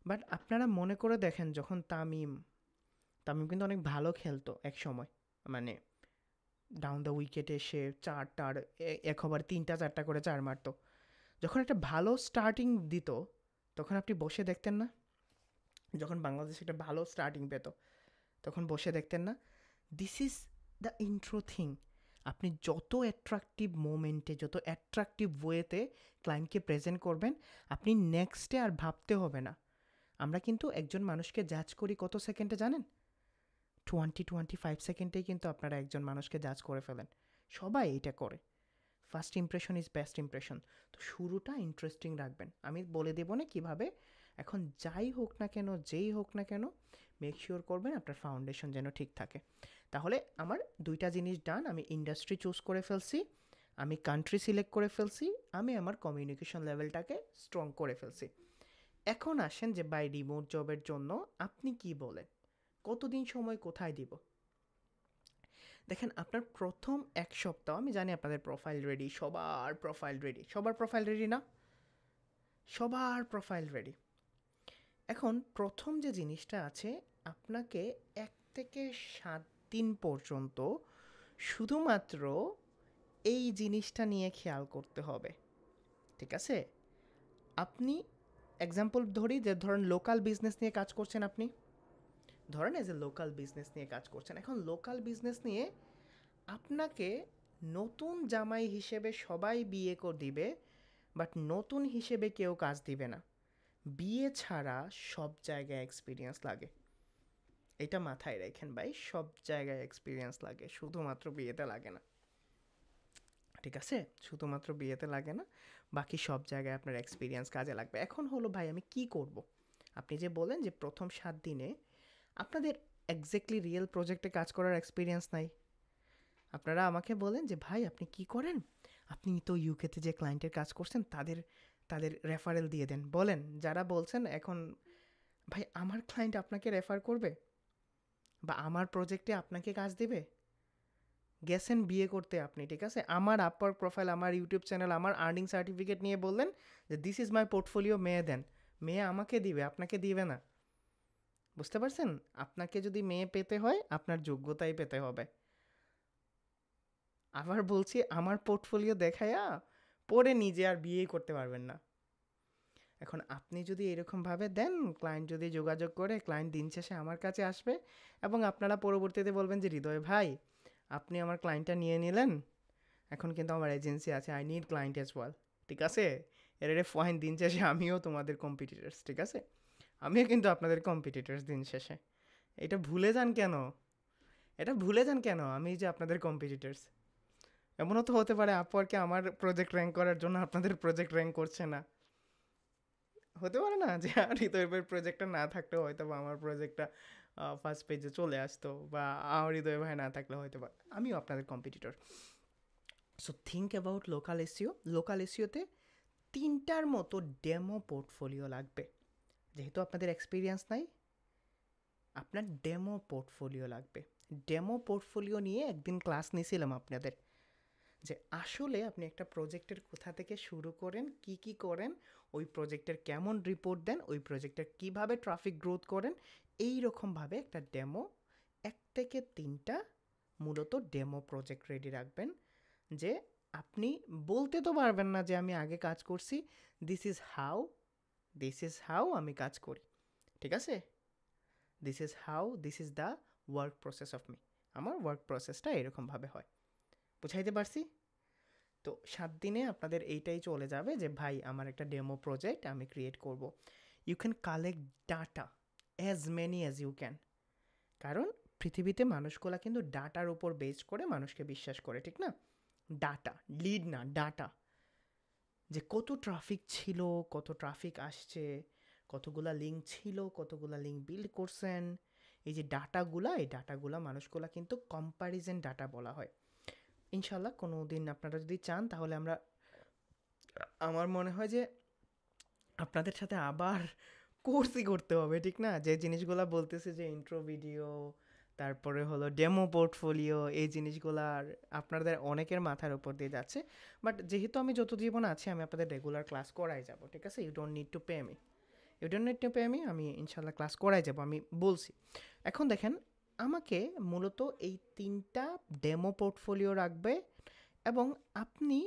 বাট আপনারা মনে করে দেখেন, যখন তামিম তামিম কিন্তু অনেক ভালো খেলতো এক সময়, মানে ডাউন দ্য উইকেটে সে 4টার 1 ওভার 3টা 4টা করে 4 মারতো। যখন একটা ভালো স্টার্টিং দিত তখন আপনি বসে দেখতেন না? যখন বাংলাদেশ একটা ভালো স্টার্টিং পেত তখন বসে দেখতেন না? This is the intro thing. আপনি যত অ্যাট্রাকটিভ মোমেন্টে, যত অ্যাট্রাকটিভ ওয়েতে ক্লায়েন্টকে প্রেজেন্ট করবেন, আপনি নেক্সটে আর ভাবতে হবে না। আমরা কিন্তু একজন মানুষকে জাজ করি কত সেকেন্ডে জানেন? 20-25 সেকেন্ডেই কিন্তু আপনারা একজন মানুষকে জাজ করে ফেলেন। সবাই এটা করে। First impression is best impression. তো শুরুটা ইন্টারেস্টিং রাখবেন, আমি বলে দেবো না কীভাবে। এখন যাই হোক না কেন, যেই হোক না কেন, মেক শিওর করবেন আপনার ফাউন্ডেশন যেন ঠিক থাকে। তাহলে আমার 2টা জিনিস ডান। আমি ইন্ডাস্ট্রি চুজ করে ফেলছি, আমি কান্ট্রি সিলেক্ট করে ফেলছি, আমি আমার কমিউনিকেশন লেভেলটাকে স্ট্রং করে ফেলছি। এখন আসেন যে বাই রিমোট জবের জন্য আপনি কি বলেন, কতদিন সময় কোথায় দিব? দেখেন, আপনার প্রথম 1 সপ্তাহ, আমি জানি আপনাদের প্রোফাইল রেডি, সবার প্রোফাইল রেডি, সবার প্রোফাইল রেডি না? সবার প্রোফাইল রেডি। এখন প্রথম যে জিনিসটা আছে, আপনাকে 1 থেকে 7 দিন পর্যন্ত শুধুমাত্র এই জিনিসটা নিয়ে খেয়াল করতে হবে, ঠিক আছে? আপনি এক্সাম্পল ধরি, যে ধরেন লোকাল বিজনেস নিয়ে কাজ করছেন, আপনি ধরেন এজ এ লোকাল বিজনেস নিয়ে কাজ করছেন। এখন লোকাল বিজনেস নিয়ে আপনাকে নতুন জামাই হিসেবে সবাই বিয়ে করে দিবে, বাট নতুন হিসেবে কেউ কাজ দিবে না। বিয়ে ছাড়া সব জায়গায় এক্সপিরিয়েন্স লাগে, এটা মাথায় রাখেন ভাই, সব জায়গায় এক্সপিরিয়েন্স লাগে, শুধুমাত্র বিয়েতে লাগে না, ঠিক আছে? শুধুমাত্র বিয়েতে লাগে না, বাকি সব জায়গায় আপনার এক্সপিরিয়েন্স কাজে লাগবে। এখন হলো ভাই আমি কি করব? আপনি যে বলেন যে প্রথম 7 দিনে আপনাদের এক্স্যাক্টলি রিয়েল প্রজেক্টে কাজ করার এক্সপিরিয়েন্স নাই, আপনারা আমাকে বলেন যে ভাই আপনি কি করেন, আপনি তো ইউকেতে যে ক্লায়েন্টের কাজ করছেন তাদের তাদের রেফারেল দিয়ে দেন। বলেন, যারা বলছেন এখন, ভাই আমার ক্লায়েন্ট আপনাকে রেফার করবে বা আমার প্রজেক্টে আপনাকে কাজ দেবে? গেছেন বিয়ে করতে আপনি, ঠিক আছে, আমার আপার প্রোফাইল, আমার ইউটিউব চ্যানেল, আমার আর্নিং সার্টিফিকেট নিয়ে বললেন যে দিস ইজ মাই পোর্টফোলিও, মেয়ে দেন। মেয়ে আমাকে দিবে, আপনাকে দিবে না। বুঝতে পারছেন? আপনাকে যদি মেয়ে পেতে হয় আপনার যোগ্যতাই পেতে হবে। আবার বলছি, আমার পোর্টফোলিও দেখায়া পরে নিজে আর বিয়েই করতে পারবেন না। এখন আপনি যদি এরকমভাবে দেন, ক্লায়েন্ট যদি যোগাযোগ করে, ক্লায়েন্ট দিন শেষে আমার কাছে আসবে এবং আপনারা পরবর্তীতে বলবেন যে হৃদয় ভাই আপনি আমার ক্লায়েন্টটা নিয়ে নিলেন, এখন কিন্তু আমার এজেন্সি আছে, I need client as well, ঠিক আছে? এর ফাইন, দিন শেষে আমিও তোমাদের কম্পিটিটার্স, ঠিক আছে? আমিও কিন্তু আপনাদের কম্পিটিটার্স দিন শেষে। এটা ভুলে যান কেন? এটা ভুলে যান কেন আমি যে আপনাদের কম্পিটিটার্স? এমনও তো হতে পারে আপওয়ার্কে আমার প্রজেক্ট র্যাঙ্ক করার জন্য আপনাদের প্রজেক্ট র্যাঙ্ক করছে না। হতে পারে না যে হৃদয়ের প্রজেক্টটা না থাকলেও হয়তো বা আমার প্রজেক্টটা ফার্স্ট পেজে চলে আসতো, বা আমার হৃদয় ভাই না থাকলে হয়তো বা আমিও আপনাদের competitor. So think about local SEO. Local এসিওতে 3টার মতো ডেমো পোর্টফোলিও লাগবে। যেহেতু আপনাদের এক্সপিরিয়েন্স নাই, আপনার ডেমো পোর্টফোলিও লাগবে। ডেমো পোর্টফোলিও নিয়ে একদিন ক্লাস নিয়েছিলাম আপনাদের, যে আসলে আপনি একটা প্রজেক্টের কোথা থেকে শুরু করেন, কি কি করেন, ওই প্রজেক্টের কেমন রিপোর্ট দেন, ওই প্রজেক্টের কিভাবে ট্রাফিক গ্রোথ করেন, এই রকমভাবে একটা ডেমো 1 থেকে 3টা মূলত ডেমো প্রজেক্ট রেডি রাখবেন। যে আপনি বলতে তো পারবেন না যে আমি আগে কাজ করছি, this is how, this is how আমি কাজ করি, ঠিক আছে, this is how, this is the work process of me, আমার ওয়ার্ক প্রসেসটা এরকমভাবে হয়। বুঝাইতে পারছি? তো 7 দিনে আপনাদের এইটাই চলে যাবে যে ভাই আমার একটা ডেমো প্রজেক্ট আমি ক্রিয়েট করব। You can collect data as many as you can, কারণ পৃথিবীতে মানুষগুলা কিন্তু ডাটার উপর বেস করে মানুষকে বিশ্বাস করে, ঠিক না? ডাটা, লিড না, ডাটা। যে কত ট্রাফিক ছিল, কত ট্রাফিক আসছে, কতগুলা লিঙ্ক ছিল, কতগুলা লিঙ্ক বিল্ড করছেন, এই যে ডাটাগুলা, এই ডাটাগুলা মানুষগুলা কিন্তু কম্প্যারিজন ডাটা বলা হয়। ইনশাল্লাহ কোনো দিন আপনারা যদি চান তাহলে আমার মনে হয় যে আপনাদের সাথে আবার কোর্সই করতে হবে, ঠিক না? যে জিনিসগুলো বলতেছে যে ইন্ট্রো ভিডিও, তারপরে হলো ডেমো পোর্টফোলিও, এই জিনিসগুলার আপনাদের অনেকের মাথার উপর দিয়ে যাচ্ছে। বাট যেহেতু আমি যত জীবন আছি আমি আপনাদের রেগুলার ক্লাস করাই যাব, ঠিক আছে? You don't need to pay me, you don't need to pay me, আমি ইনশাল্লাহ ক্লাস করাই যাব, আমি বলছি। এখন দেখেন, আমাকে মূলত এই 3টা ডেমো পোর্টফোলিও রাখবে এবং আপনি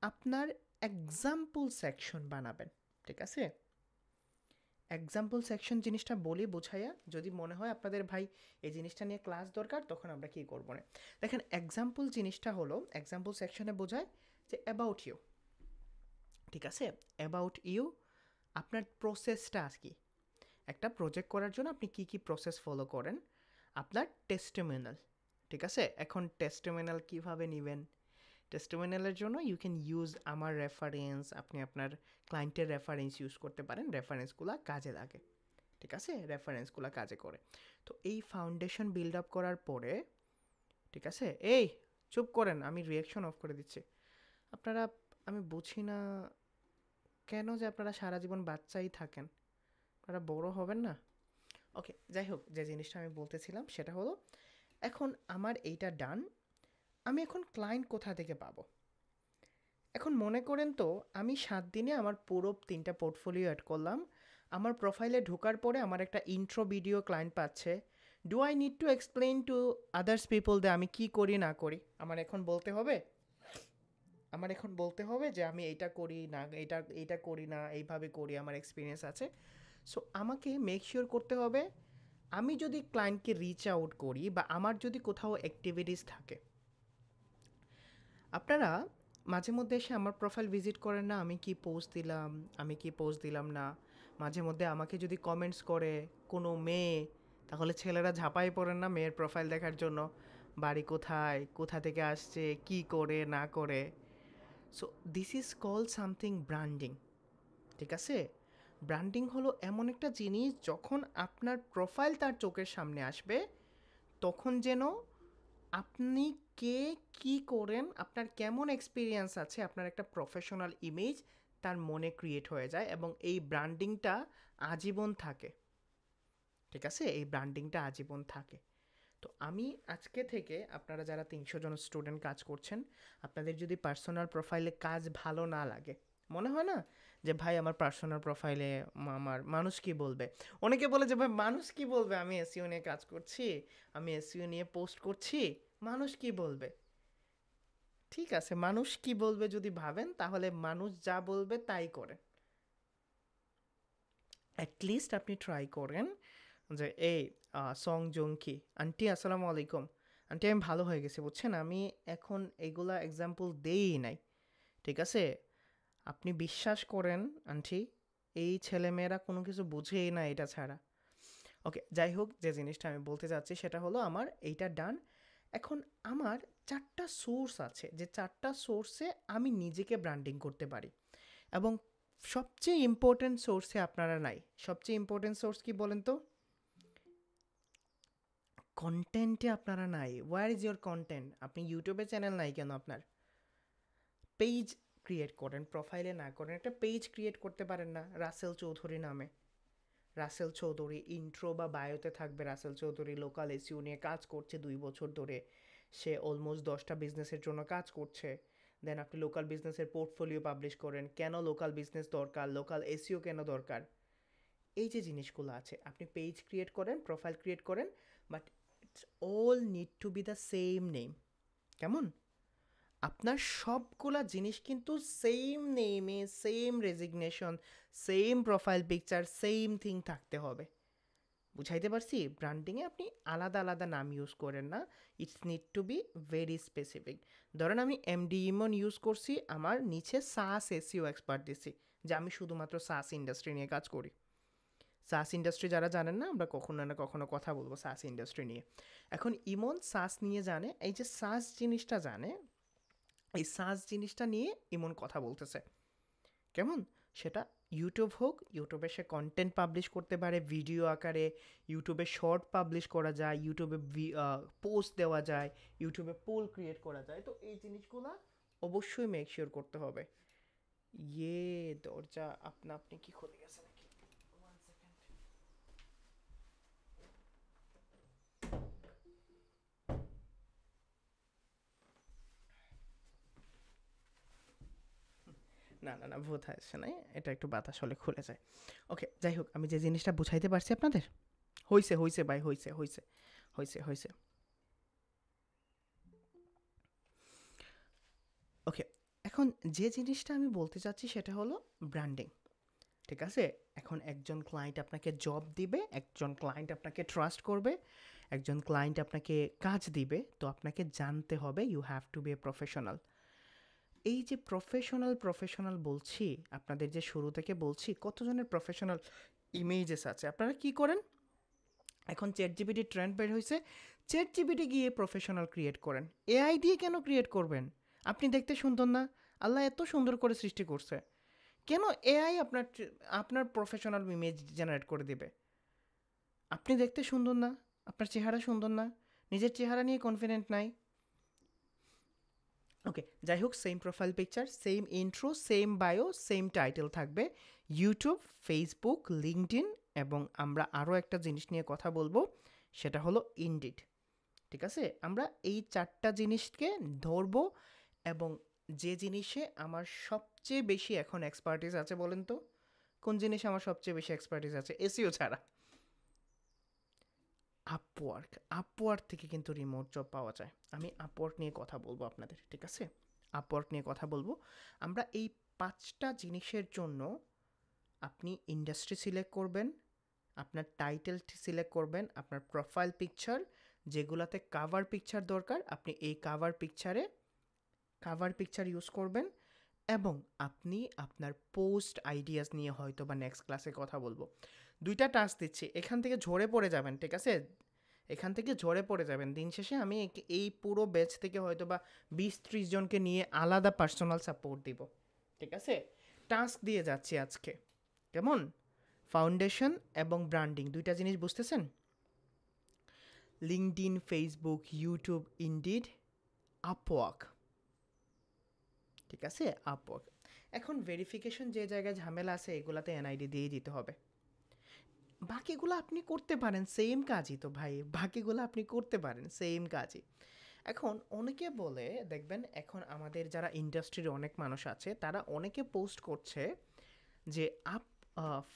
আপনার এক্সাম্পল সেকশন বানাবেন, ঠিক আছে? এক্সাম্পল সেকশন জিনিসটা বলি বোঝাইয়া, যদি মনে হয় আপনাদের ভাই এই জিনিসটা নিয়ে ক্লাস দরকার, তখন আমরা কী করবো না। দেখেন, এক্সাম্পল জিনিসটা হলো, এক্সাম্পল সেকশনে বোঝায় যে অ্যাবাউট ইউ, ঠিক আছে? অ্যাবাউট ইউ, আপনার প্রসেসটা কি, একটা প্রজেক্ট করার জন্য আপনি কি কি প্রসেস ফলো করেন, আপনার টেস্টিমোনিয়াল, ঠিক আছে? এখন টেস্টিমোনিয়াল কীভাবে নেবেন? টেস্টিমোনিয়ালের জন্য ইউ ক্যান ইউজ আমার রেফারেন্স, আপনি আপনার ক্লায়েন্টের রেফারেন্স ইউজ করতে পারেন, রেফারেন্সগুলো কাজে লাগে, ঠিক আছে? রেফারেন্সগুলো কাজে করে। তো এই ফাউন্ডেশন বিল্ড আপ করার পরে, ঠিক আছে, এই চুপ করেন, আমি রিয়াকশন অফ করে দিচ্ছি। আপনারা, আমি বুঝি না কেন যে আপনারা সারা জীবন বাচ্চাই থাকেন, আপনারা বড় হবেন না? ওকে, যাই হোক, যে জিনিসটা আমি বলতেছিলাম সেটা হলো, এখন আমার এইটা ডান, আমি এখন ক্লায়েন্ট কোথা থেকে পাবো? এখন মনে করেন তো আমি 7 দিনে আমার পুরো 3টা পোর্টফোলিও অ্যাড করলাম, আমার প্রোফাইলে ঢোকার পরে আমার একটা ইন্ট্রো ভিডিও ক্লায়েন্ট পাচ্ছে। Do I need to explain to others people যে আমি কি করি না করি? আমার এখন বলতে হবে, আমার এখন বলতে হবে যে আমি এইটা করি না, এইটা এইটা করি না, এইভাবে করি, আমার এক্সপিরিয়েন্স আছে। সো আমাকে মেক শিওর করতে হবে, আমি যদি ক্লায়েন্টকে রিচ আউট করি বা আমার যদি কোথাও অ্যাক্টিভিটিস থাকে, আপনারা মাঝে মধ্যে এসে আমার প্রোফাইল ভিজিট করেন না, আমি কি পোস্ট দিলাম, আমি কি পোস্ট দিলাম না, মাঝে মধ্যে আমাকে যদি কমেন্টস করে কোনো মেয়ে, তাহলে ছেলেরা ঝাঁপাই পড়েন না মেয়ের প্রোফাইল দেখার জন্য, বাড়ি কোথায়, কোথা থেকে আসছে, কি করে না করে। So this is call something branding, ঠিক আছে? ব্র্যান্ডিং হলো এমন একটা জিনিস, যখন আপনার প্রোফাইল তার চোখের সামনে আসবে, তখন যেন আপনি কে, কি করেন, আপনার কেমন এক্সপিরিয়েন্স আছে, আপনার একটা প্রফেশনাল ইমেজ তার মনে ক্রিয়েট হয়ে যায় এবং এই ব্র্যান্ডিংটা আজীবন থাকে, ঠিক আছে? এই ব্র্যান্ডিংটা আজীবন থাকে। তো আমি আজকে থেকে, আপনারা যারা 300 জন স্টুডেন্ট কাজ করছেন, আপনাদের যদি পার্সোনাল প্রোফাইলে কাজ ভালো না লাগে, মনে হয় না যে ভাই আমার পার্সোনাল প্রোফাইলে আমার মানুষ কি বলবে, অনেকে বলে যে ভাই মানুষ কি বলবে, আমি এসইও নিয়ে কাজ করছি, আমি এসইও নিয়ে পোস্ট করছি, মানুষ কি বলবে? ঠিক আছে, মানুষ কি বলবে যদি ভাবেন, তাহলে মানুষ যা বলবে তাই করেন। অ্যাটলিস্ট আপনি ট্রাই করেন যে এই সং জংকি আন্টি আসসালামু আলাইকুম, আন্টি আমি ভালো হয়ে গেছি, বুঝছেন, আমি এখন এগুলা এক্সাম্পল দেই নাই, ঠিক আছে? আপনি বিশ্বাস করেন আন্টি, এই ছেলেমেয়েরা কোনো কিছু বুঝেই না এটা ছাড়া। ওকে, যাই হোক, যে জিনিসটা আমি বলতে চাচ্ছি সেটা হলো, আমার এইটা ডান। এখন আমার 4টা সোর্স আছে, যে 4টা সোর্সে আমি নিজেকে ব্র্যান্ডিং করতে পারি, এবং সবচেয়ে ইম্পর্টেন্ট সোর্সে আপনারা নাই। সবচেয়ে ইম্পর্টেন্ট সোর্স কি বলেন তো? কন্টেন্টে আপনারা নাই। Where is your content? আপনি ইউটিউবে চ্যানেল নাই কেন আপনার? পেজ ক্রিয়েট করেন, প্রোফাইলে না করেন, একটা পেজ ক্রিয়েট করতে পারেন না রাসেল চৌধুরী নামে। রাসেল চৌধুরী ইন্ট্রো বা বায়োতে থাকবে রাসেল চৌধুরী লোকাল এসইও নিয়ে কাজ করছে 2 বছর ধরে, সে অলমোস্ট 10টা বিজনেসের জন্য কাজ করছে। দেন আপনি লোকাল বিজনেসের পোর্টফোলিও পাবলিশ করেন, কেন লোকাল বিজনেস দরকার, লোকাল এসইও কেন দরকার, এই যে জিনিসগুলো আছে। আপনি পেজ ক্রিয়েট করেন, প্রোফাইল ক্রিয়েট করেন, but it's all need to B the same name. কেমন? আপনার সবগুলা জিনিস কিন্তু সেম নেমে, same resignation, same profile picture, same thing থাকতে হবে। বুঝাইতে পারছি? ব্র্যান্ডিংয়ে আপনি আলাদা আলাদা নাম ইউজ করেন না, it's need to be very specific. ধরেন আমি এমডি ইমন ইউজ করছি, আমার নিচে সাস এসইও এক্সপার্ট দিছি, যে আমি শুধুমাত্র সাস ইন্ডাস্ট্রি নিয়ে কাজ করি। সাস ইন্ডাস্ট্রি যারা জানেন না, আমরা কখনো না কখনো কথা বলবো সাস ইন্ডাস্ট্রি নিয়ে। এখন ইমন সাস নিয়ে জানে, এই যে সাস জিনিসটা জানে, এই সাস জিনিসটা নিয়ে ইমন কথা বলতেছে। কেমন? সেটা ইউটিউব হোক, ইউটিউবে সে কন্টেন্ট পাবলিশ করতে পারে ভিডিও আকারে, ইউটিউবে শর্ট পাবলিশ করা যায়, ইউটিউবে পোস্ট দেওয়া যায়, ইউটিউবে পোল ক্রিয়েট করা যায়। তো এই জিনিসগুলো অবশ্যই মেক শিওর করতে হবে। ইয়ে দরজা আপনা আপনি কি খুলে গেছে নাকি? 1 সেকেন্ড। না না না, ভূত আসছে না, এটা একটু বাতাস হলে খুলে যায়। ওকে, যাই হোক, আমি যে জিনিসটা বুঝাইতে পারছি আপনাদের, হইছে হইছে ভাই, হইছে হইছে হইছে হইছে। ওকে, এখন যে জিনিসটা আমি বলতে চাচ্ছি সেটা হলো ব্র্যান্ডিং। ঠিক আছে? এখন একজন ক্লায়েন্ট আপনাকে জব দিবে, একজন ক্লায়েন্ট আপনাকে ট্রাস্ট করবে, একজন ক্লায়েন্ট আপনাকে কাজ দিবে, তো আপনাকে জানতে হবে you have to be a professional. এই যে প্রফেশনাল প্রফেশনাল বলছি, আপনাদের যে শুরু থেকে বলছি, কতজনের প্রফেশনাল ইমেজেস আছে। আপনারা কি করেন? এখন চ্যাট জিপিটি ট্রেন্ড বের হয়েছে, চ্যাট জিপিটি গিয়ে প্রফেশনাল ক্রিয়েট করেন। এআই দিয়ে কেন ক্রিয়েট করবেন? আপনি দেখতে সুন্দর না? আল্লাহ এত সুন্দর করে সৃষ্টি করছে, কেন এআই আপনার আপনার প্রফেশনাল ইমেজ জেনারেট করে দেবে? আপনি দেখতে সুন্দর না, আপনার চেহারা সুন্দর না, নিজের চেহারা নিয়ে কনফিডেন্ট নাই। ওকে, যাই হোক, same profile picture, same intro, same bio, same title থাকবে। ইউটিউব, ফেসবুক, লিঙ্কডইন, এবং আমরা আরও একটা জিনিস নিয়ে কথা বলবো, সেটা হলো ইনডিড। ঠিক আছে? আমরা এই 4টা জিনিসকে ধরবো, এবং যে জিনিসে আমার সবচেয়ে বেশি এখন এক্সপার্টিস আছে বলেন তো, কোন জিনিসে আমার সবচেয়ে বেশি এক্সপার্টিস আছে এসইও ছাড়া? আপওয়ার্ক। আপওয়ার্ক থেকে কিন্তু রিমোট জব পাওয়া যায়। আমি আপওয়ার্ক নিয়ে কথা বলবো আপনাদের, ঠিক আছে? আপওয়ার্ক নিয়ে কথা বলবো। আমরা এই 5টা জিনিসের জন্য আপনি ইন্ডাস্ট্রি সিলেক্ট করবেন, আপনার টাইটেল সিলেক্ট করবেন, আপনার প্রোফাইল পিকচার, যেগুলাতে কাভার পিকচার দরকার আপনি এই কাভার পিকচার ইউজ করবেন, এবং আপনি আপনার পোস্ট আইডিয়াস নিয়ে হয়তো বা নেক্সট ক্লাসে কথা বলবো। 2টা টাস্ক দিচ্ছি, এখান থেকে ঝরে পড়ে যাবেন, ঠিক আছে? এখান থেকে ঝরে পড়ে যাবেন। দিন শেষে আমি এই পুরো ব্যাচ থেকে হয়তো বা 20-30 জনকে নিয়ে আলাদা পার্সোনাল সাপোর্ট দিব, ঠিক আছে? টাস্ক দিয়ে যাচ্ছি আজকে, কেমন? ফাউন্ডেশন এবং ব্র্যান্ডিং 2টা জিনিস বুঝতেছেন? LinkedIn, Facebook, YouTube, indeed, Upwork, ঠিক আছে? আপওয়ার্ক। এখন ভেরিফিকেশন যে জায়গায় ঝামেলা আছে, এগুলাতে এনআইডি দিয়ে দিতে হবে। বাকিগুলো আপনি করতে পারেন, সেম কাজই তো ভাই, বাকিগুলো আপনি করতে পারেন, সেম কাজই। এখন অনেকে বলে, দেখবেন এখন আমাদের যারা ইন্ডাস্ট্রির অনেক মানুষ আছে, তারা অনেকে পোস্ট করছে যে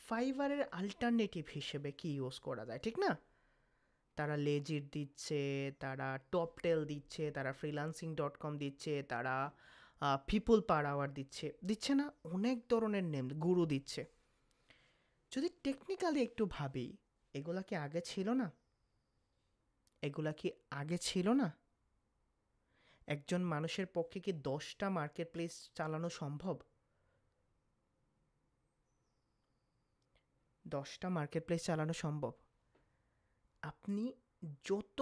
ফাইবারের আলটারনেটিভ হিসেবে কি ইউজ করা যায়, ঠিক না? তারা লেজিট দিচ্ছে, তারা টপটেল দিচ্ছে, তারা freelancing.com দিচ্ছে, তারা পিপল পার আওয়ার দিচ্ছে, দিচ্ছে না? অনেক ধরনের নেম, গুরু দিচ্ছে। যদি টেকনিক্যালি একটু ভাবি, এগুলা কি আগে ছিল না? এগুলা কি আগে ছিল না? একজন মানুষের পক্ষে কি 10টা মার্কেট প্লেস চালানো সম্ভব? 10টা মার্কেট প্লেস চালানো সম্ভব? আপনি যত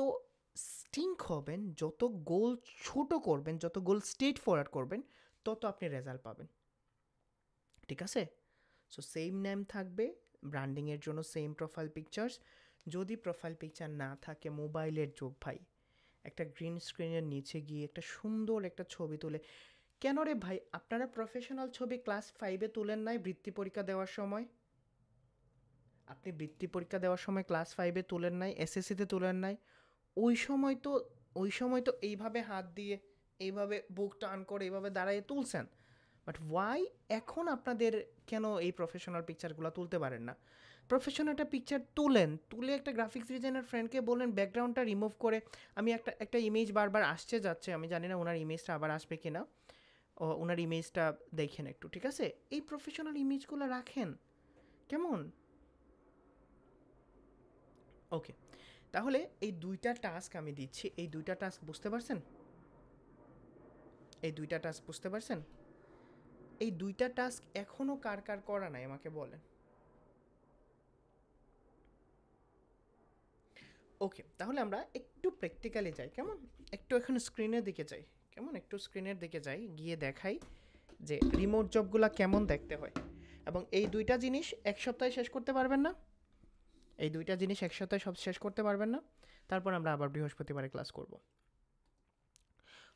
স্টিঙ্ক হবেন, যত গোল ছোট করবেন, যত গোল স্ট্রেট ফরওয়ার্ড করবেন, তত আপনি রেজাল্ট পাবেন, ঠিক আছে? সো সেম নেম থাকবে, ব্র্যান্ডিংয়ের জন্য সেম প্রোফাইল পিকচার্স। যদি প্রোফাইল পিকচার না থাকে, মোবাইলের যুগ ভাই, একটা গ্রিন স্ক্রিনের নিচে গিয়ে একটা সুন্দর একটা ছবি তুলে, কেন রে ভাই, আপনারা প্রফেশনাল ছবি ক্লাস 5-এ তুলেন নাই বৃত্তি পরীক্ষা দেওয়ার সময়? আপনি বৃত্তি পরীক্ষা দেওয়ার সময় ক্লাস 5-এ তুলেন নাই, এসএসসিতে তুলেন নাই? ওই সময় তো ওই সময় তো এইভাবে হাত দিয়ে, এইভাবে বুক টান করে, এইভাবে দাঁড়ায় তুলছেন। বাট ওয়াই এখন আপনাদের কেন এই প্রফেশনাল পিকচারগুলো তুলতে পারেন না? প্রফেশনাল একটা পিকচার তুলেন, তুলে একটা গ্রাফিক্স ডিজাইনার ফ্রেন্ডকে বলেন ব্যাকগ্রাউন্ডটা রিমুভ করে, আমি একটা একটা ইমেজ বারবার আসছে যাচ্ছে, আমি জানি না ওনার ইমেজটা আবার আসবে কিনা, ও ওনার ইমেজটা দেখেন একটু, ঠিক আছে? এই প্রফেশনাল ইমেজগুলো রাখেন, কেমন? ওকে, তাহলে এই দুইটা টাস্ক আমি দিচ্ছি, এই দুইটা টাস্ক বুঝতে পারছেন? এই দুইটা টাস্ক বুঝতে পারছেন? এই দুইটা টাস্ক এখনও কার কার করা নাই আমাকে বলেন। ওকে, তাহলে আমরা একটু প্র্যাকটিক্যালি যাই, কেমন? একটু এখন স্ক্রিনের দিকে যাই, কেমন? একটু স্ক্রিনের দিকে যাই, গিয়ে দেখাই যে রিমোট জবগুলো কেমন দেখতে হয়। এবং এই দুইটা জিনিস এক সপ্তাহে শেষ করতে পারবেন না? এই দুইটা জিনিস এক সপ্তাহে সব শেষ করতে পারবেন না? তারপর আমরা আবার বৃহস্পতিবারে ক্লাস করব।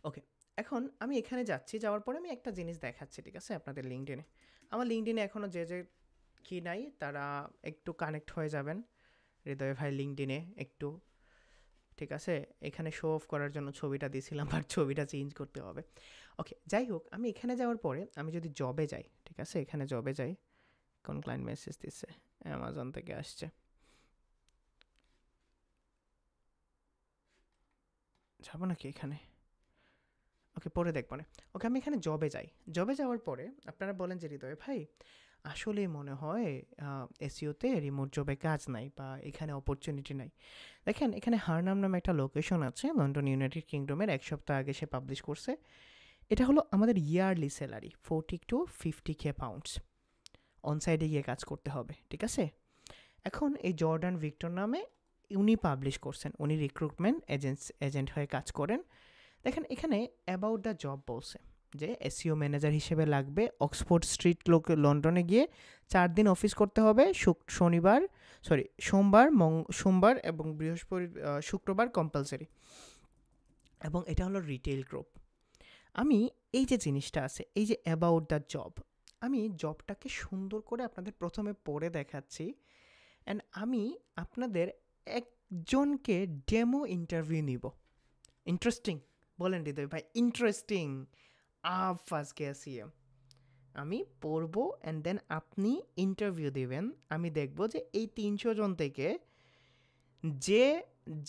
ওকে, এখন আমি এখানে যাচ্ছি, যাওয়ার পরে আমি একটা জিনিস দেখাচ্ছি, ঠিক আছে? আপনাদের লিঙ্কডিনে, আমার লিঙ্কডিনে এখনও যে যে কি নাই তারা একটু কানেক্ট হয়ে যাবেন হৃদয় ভাই লিঙ্কডিনে একটু, ঠিক আছে? এখানে শো অফ করার জন্য ছবিটা দিয়েছিলাম, আর ছবিটা চেঞ্জ করতে হবে। ওকে, যাই হোক, আমি এখানে যাওয়ার পরে আমি যদি জবে যাই, ঠিক আছে? এখানে জবে যাই, কোন ক্লায়েন্ট মেসেজ দিচ্ছে? অ্যামাজন থেকে আসছে, যাবো নাকি এখানে? ওকে, পরে দেখবো না। ওকে, আমি এখানে জবে যাই, জবে যাওয়ার পরে আপনারা বলেন যে হৃদয় ভাই আসলে মনে হয় এসইওতে রিমোট জবে কাজ নাই বা এখানে অপরচুনিটি নাই। দেখেন, এখানে হারনাম নামে একটা লোকেশন আছে লন্ডন ইউনাইটেড কিংডমের, 1 সপ্তাহ আগে সে পাবলিশ করছে। এটা হলো আমাদের yearly salary 40 to 50K pounds, অনসাইডে গিয়ে কাজ করতে হবে, ঠিক আছে? এখন এই জর্ডান ভিক্টর নামে উনি পাবলিশ করছেন, উনি রিক্রুটমেন্ট এজেন্ট হয়ে কাজ করেন। দেখেন, এখানে অ্যাবাউট দ্য জব বলছে যে এসইও ম্যানেজার হিসেবে লাগবে, অক্সফোর্ড স্ট্রিট লন্ডনে গিয়ে 4 দিন অফিস করতে হবে, সোমবার এবং শুক্রবার কম্পালসারি, এবং এটা হলো রিটেল গ্রুপ। আমি এই যে জিনিসটা আছে, এই যে অ্যাবাউট দ্য জব, আমি জবটাকে সুন্দর করে আপনাদের প্রথমে পড়ে দেখাচ্ছি, অ্যান্ড আমি আপনাদের একজনকে ডেমো ইন্টারভিউ নিব। ইন্টারেস্টিং বলেন হৃদয় ভাই? ইন্টারেস্টিং। ফার্স্ট গেছিয়ে আমি পড়বো, অ্যান্ড দেন আপনি ইন্টারভিউ দেবেন। আমি দেখব যে এই 300 জন থেকে যে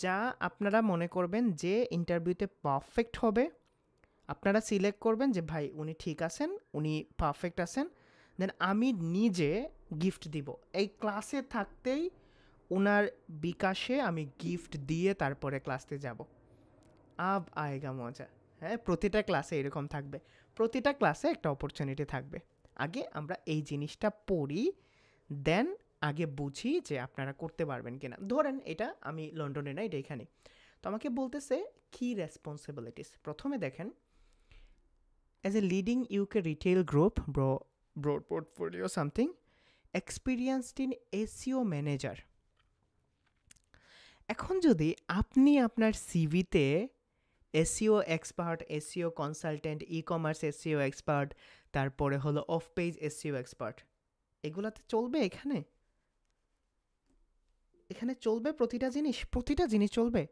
যা আপনারা মনে করবেন যে ইন্টারভিউতে পারফেক্ট হবে, আপনারা সিলেক্ট করবেন যে ভাই উনি ঠিক আছেন, উনি পারফেক্ট আছেন, দেন আমি নিজে গিফট দিব। এই ক্লাসে থাকতেই ওনার বিকাশে আমি গিফট দিয়ে তারপরে ক্লাসে যাব। আব আয়েগা মজা। হ্যাঁ, প্রতিটা ক্লাসে এরকম থাকবে, প্রতিটা ক্লাসে একটা অপরচুনিটি থাকবে। আগে আমরা এই জিনিসটা পড়ি, দেন আগে বুঝি যে আপনারা করতে পারবেন কিনা। ধরেন এটা আমি লন্ডনে না, এটা এখানে, তো আমাকে বলতেছে কি রেসপন্সিবিলিটিস। প্রথমে দেখেন, as a leading UK retail group, broad portfolio something, experienced in SEO manager. এখন যদি আপনি আপনার সিভিতে SEO expert, SEO consultant, e commerce SEO expert, তারপরে হলো অফ পেজ এসইও এক্সপার্ট, এগুলাতে চলবে? এখানে এখানে চলবে প্রতিটা জিনিস চলবে?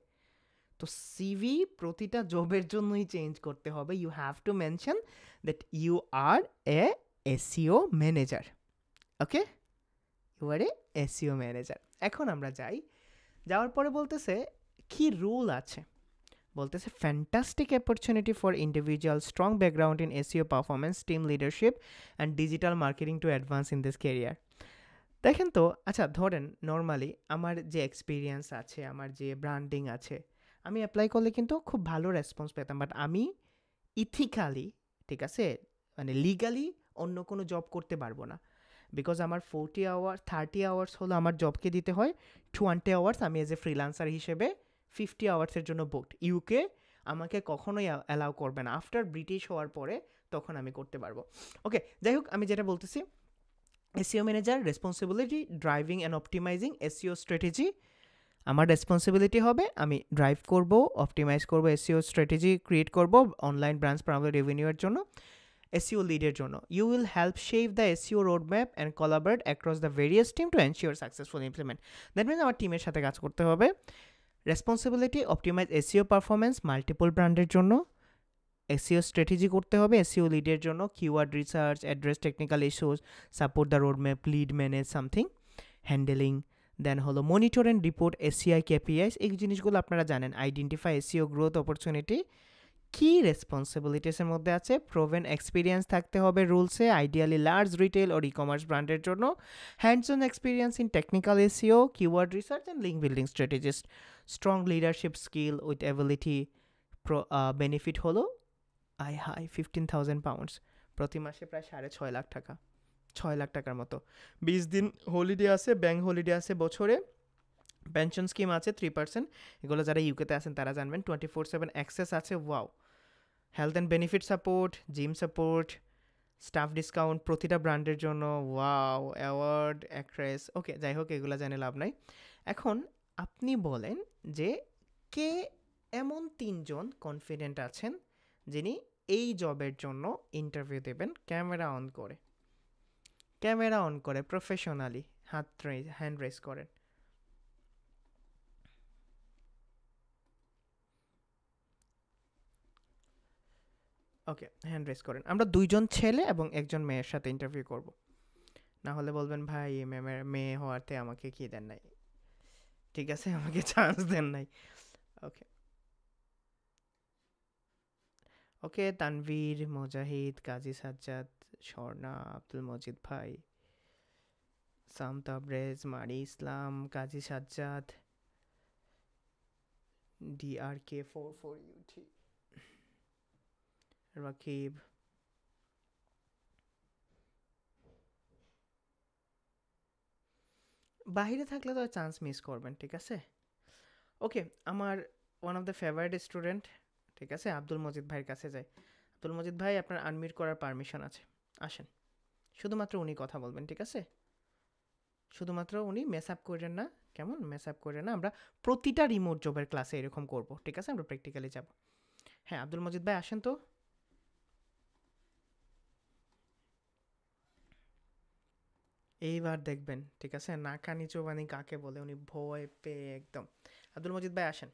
তো সিভি প্রতিটা জবের জন্যই চেঞ্জ করতে হবে। You have to mention that you are a SEO manager. Okay, you are a SEO manager. এখন আমরা যাওয়ার পরে বলতেছে কি রুল আছে, বলতেছে fantastic opportunity for individual strong background in SEO performance, team leadership and digital marketing to advance in this career. দেখেন তো, আচ্ছা ধরেন নর্মালি আমার যে এক্সপিরিয়েন্স আছে, আমার যে ব্র্যান্ডিং আছে, আমি অ্যাপ্লাই করলে কিন্তু খুব ভালো রেসপন্স পেতাম, বাট আমি ইথিক্যালি, ঠিক আছে, মানে লিগালি অন্য কোনো জব করতে পারবো না, বিকজ আমার 30 আওয়ার্স হলো আমার জবকে দিতে হয়, 20 আওয়ার্স আমি এজ এ ফ্রিল্যান্সার হিসেবে 50 আওয়ার্সের জন্য বুকড। ইউকে আমাকে কখনোই অ্যালাউ করবে না, আফটার ব্রিটিশ হওয়ার পরে তখন আমি করতে পারবো। ওকে, যাই হোক, আমি যেটা বলতেছি, SEO manager responsibility driving and optimizing SEO strategy, আমার রেসপন্সিবিলিটি হবে আমি ড্রাইভ করব, অপটিমাইজ করব, এসইও স্ট্র্যাটেজি ক্রিয়েট করব অনলাইন ব্রাঞ্চ প্রাইমারি রেভিনিউয়ের জন্য, এসইও লিডের জন্য। You will help shape the SEO road map and collaborate across the various team to ensure successful implement. That means আমার টিমের সাথে কাজ করতে হবে। Responsibility optimize SEO performance multiple ব্র্যান্ডের জন্য, এসইও স্ট্র্যাটেজি করতে হবে এসইও লিডের জন্য, keyword research, address technical issues, support the road map, lead manage something, handling. Then হলো monitor and report SEO KPIs, এই জিনিসগুলো আপনারা জানেন। আইডেন্টিফাই এসইও গ্রোথ অপরচুনিটি, কি রেসপন্সিবিলিটিসের মধ্যে আছে, প্রোভেন এক্সপিরিয়েন্স থাকতে হবে রুলসে, আইডিয়ালি লার্জ রিটেল ওর ই কমার্স ব্র্যান্ডের জন্য, hands on experience in technical SEO, keyword research and link building strategist, strong leadership skill with ability. Benefit হলো আই হাই £15,000, প্রতি মাসে প্রায় 6.5 লাখ টাকা, 6 লাখ টাকার মতো। 20 দিন হলিডে আছে, ব্যাঙ্ক হলিডে আছে বছরে, পেনশন স্কিম আছে 3%, এগুলো যারা ইউকেতে আছেন তারা জানবেন। 24/7 অ্যাক্সেস আছে, wow. Health and benefit support, gym support, staff discount প্রতিটা ব্র্যান্ডের জন্য, ওয়াও, অ্যাওয়ার্ড, অ্যাক্ট্রেস। ওকে, যাই হোক এগুলো জানে লাভ নাই। এখন আপনি বলেন যে কে এমন 3জন কনফিডেন্ট আছেন যিনি এই জবের জন্য ইন্টারভিউ দেবেন, ক্যামেরা অন করে, ক্যামেরা অন করে প্রফেশনালি হ্যান্ড রেস করেন। ওকে, হ্যান্ড রেস করেন। আমরা 2জন ছেলে এবং 1জন মেয়ের সাথে ইন্টারভিউ করব, না হলে বলবেন ভাই মেয়ে হওয়াতে আমাকে কি দেন নাই, ঠিক আছে, আমাকে চান্স দেন নাই। ওকে, ওকে, তানভীর, মুজাহিদ, কাজী সাজ্জাদ, স্বর্ণা, আব্দুল মজিদ ভাই, সাম তাবরেজ, মারি ইসলাম, কাজী সাজ্জাদ, DRK44UT, রাকিব। বাইরে থাকলে তো চান্স মিস করবেন, ঠিক আছে। ওকে, আমার one of the favourite student, ঠিক আছে, আব্দুল মজিদ ভাইয়ের কাছে যাই। আব্দুল মজিদ ভাই, আপনার আনমিউট করার পারমিশন আছে, আসেন। শুধুমাত্র উনি কথা বলবেন, ঠিক আছে, শুধুমাত্র উনি মেস আপ করেন না, কেমন মেস আপ করেন না। আমরা প্রতিটা রিমোট জবের ক্লাসে এরকম করব, ঠিক আছে, আমরা প্র্যাকটিক্যালি যাব। হ্যাঁ, আব্দুল মজিদ ভাই আসেন তো। এইবার দেখবেন, ঠিক আছে, নাকানি চোবানি কাকে বলে, উনি ভয় পেয়ে একদম। আব্দুল মজিদ ভাই আসেন।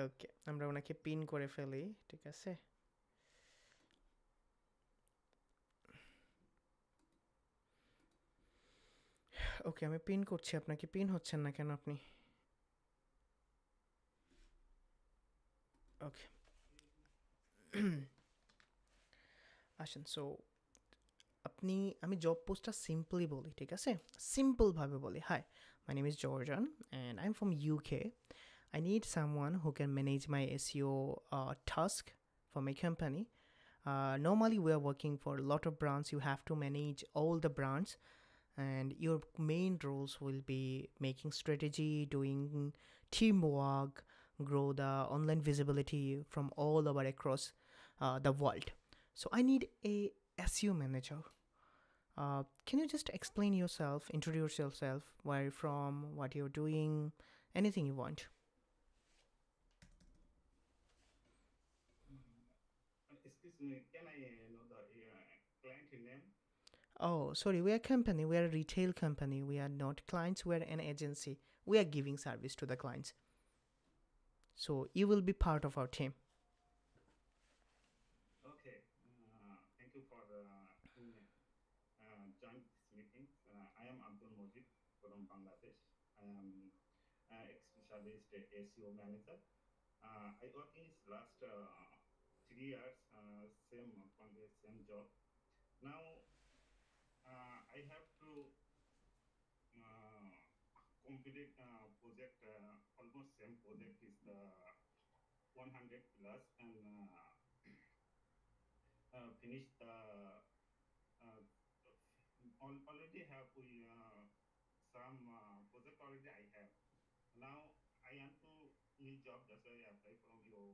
ওকে, আমরা ওনাকে পিন করে ফেলি, ঠিক আছে। ওকে, আমি পিন করছি আপনাকে, পিন হচ্ছেন না কেন আপনি? ওকে, আসেন। সো আপনি, আমি জব পোস্টটা সিম্পলি বলি, ঠিক আছে, সিম্পলভাবে বলি। Hi, my name is Jordan and I am from UK. I need someone who can manage my SEO task for my company. Normally, we are working for a lot of brands. You have to manage all the brands, and your main roles will be making strategy, doing teamwork, grow the online visibility from all over across the world. So, I need a SEO manager. Can you just explain yourself, introduce yourself, where you're from, what you're doing, anything you want? Excuse me, can I know the client name? Oh, sorry, we are a company. We are a retail company. We are not clients. We are an agency. We are giving service to the clients. So you will be part of our team. Okay, thank you for joining this meeting. I am Abdul Mojib from Bangladesh. I am specialist SEO manager. I work in last 3 years, same on the same job. Now I have to uh, complete project. Almost same project is the 100 plus and finish the already have we some project already I have. Now I want to new job, that's why I apply from your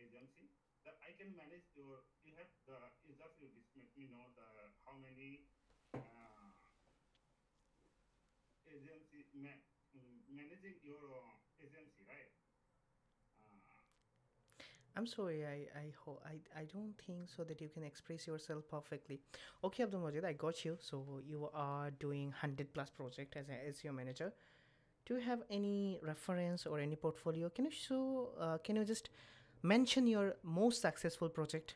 agency that I can manage your. You have the, you just you let me know the how many managing your agency, right? Uh, I'm sorry, I don't think so that you can express yourself perfectly. Okay, Abdul Majid, I got you. So you are doing 100 plus project as a SEO manager. Do you have any reference or any portfolio? Can you just mention your most successful project?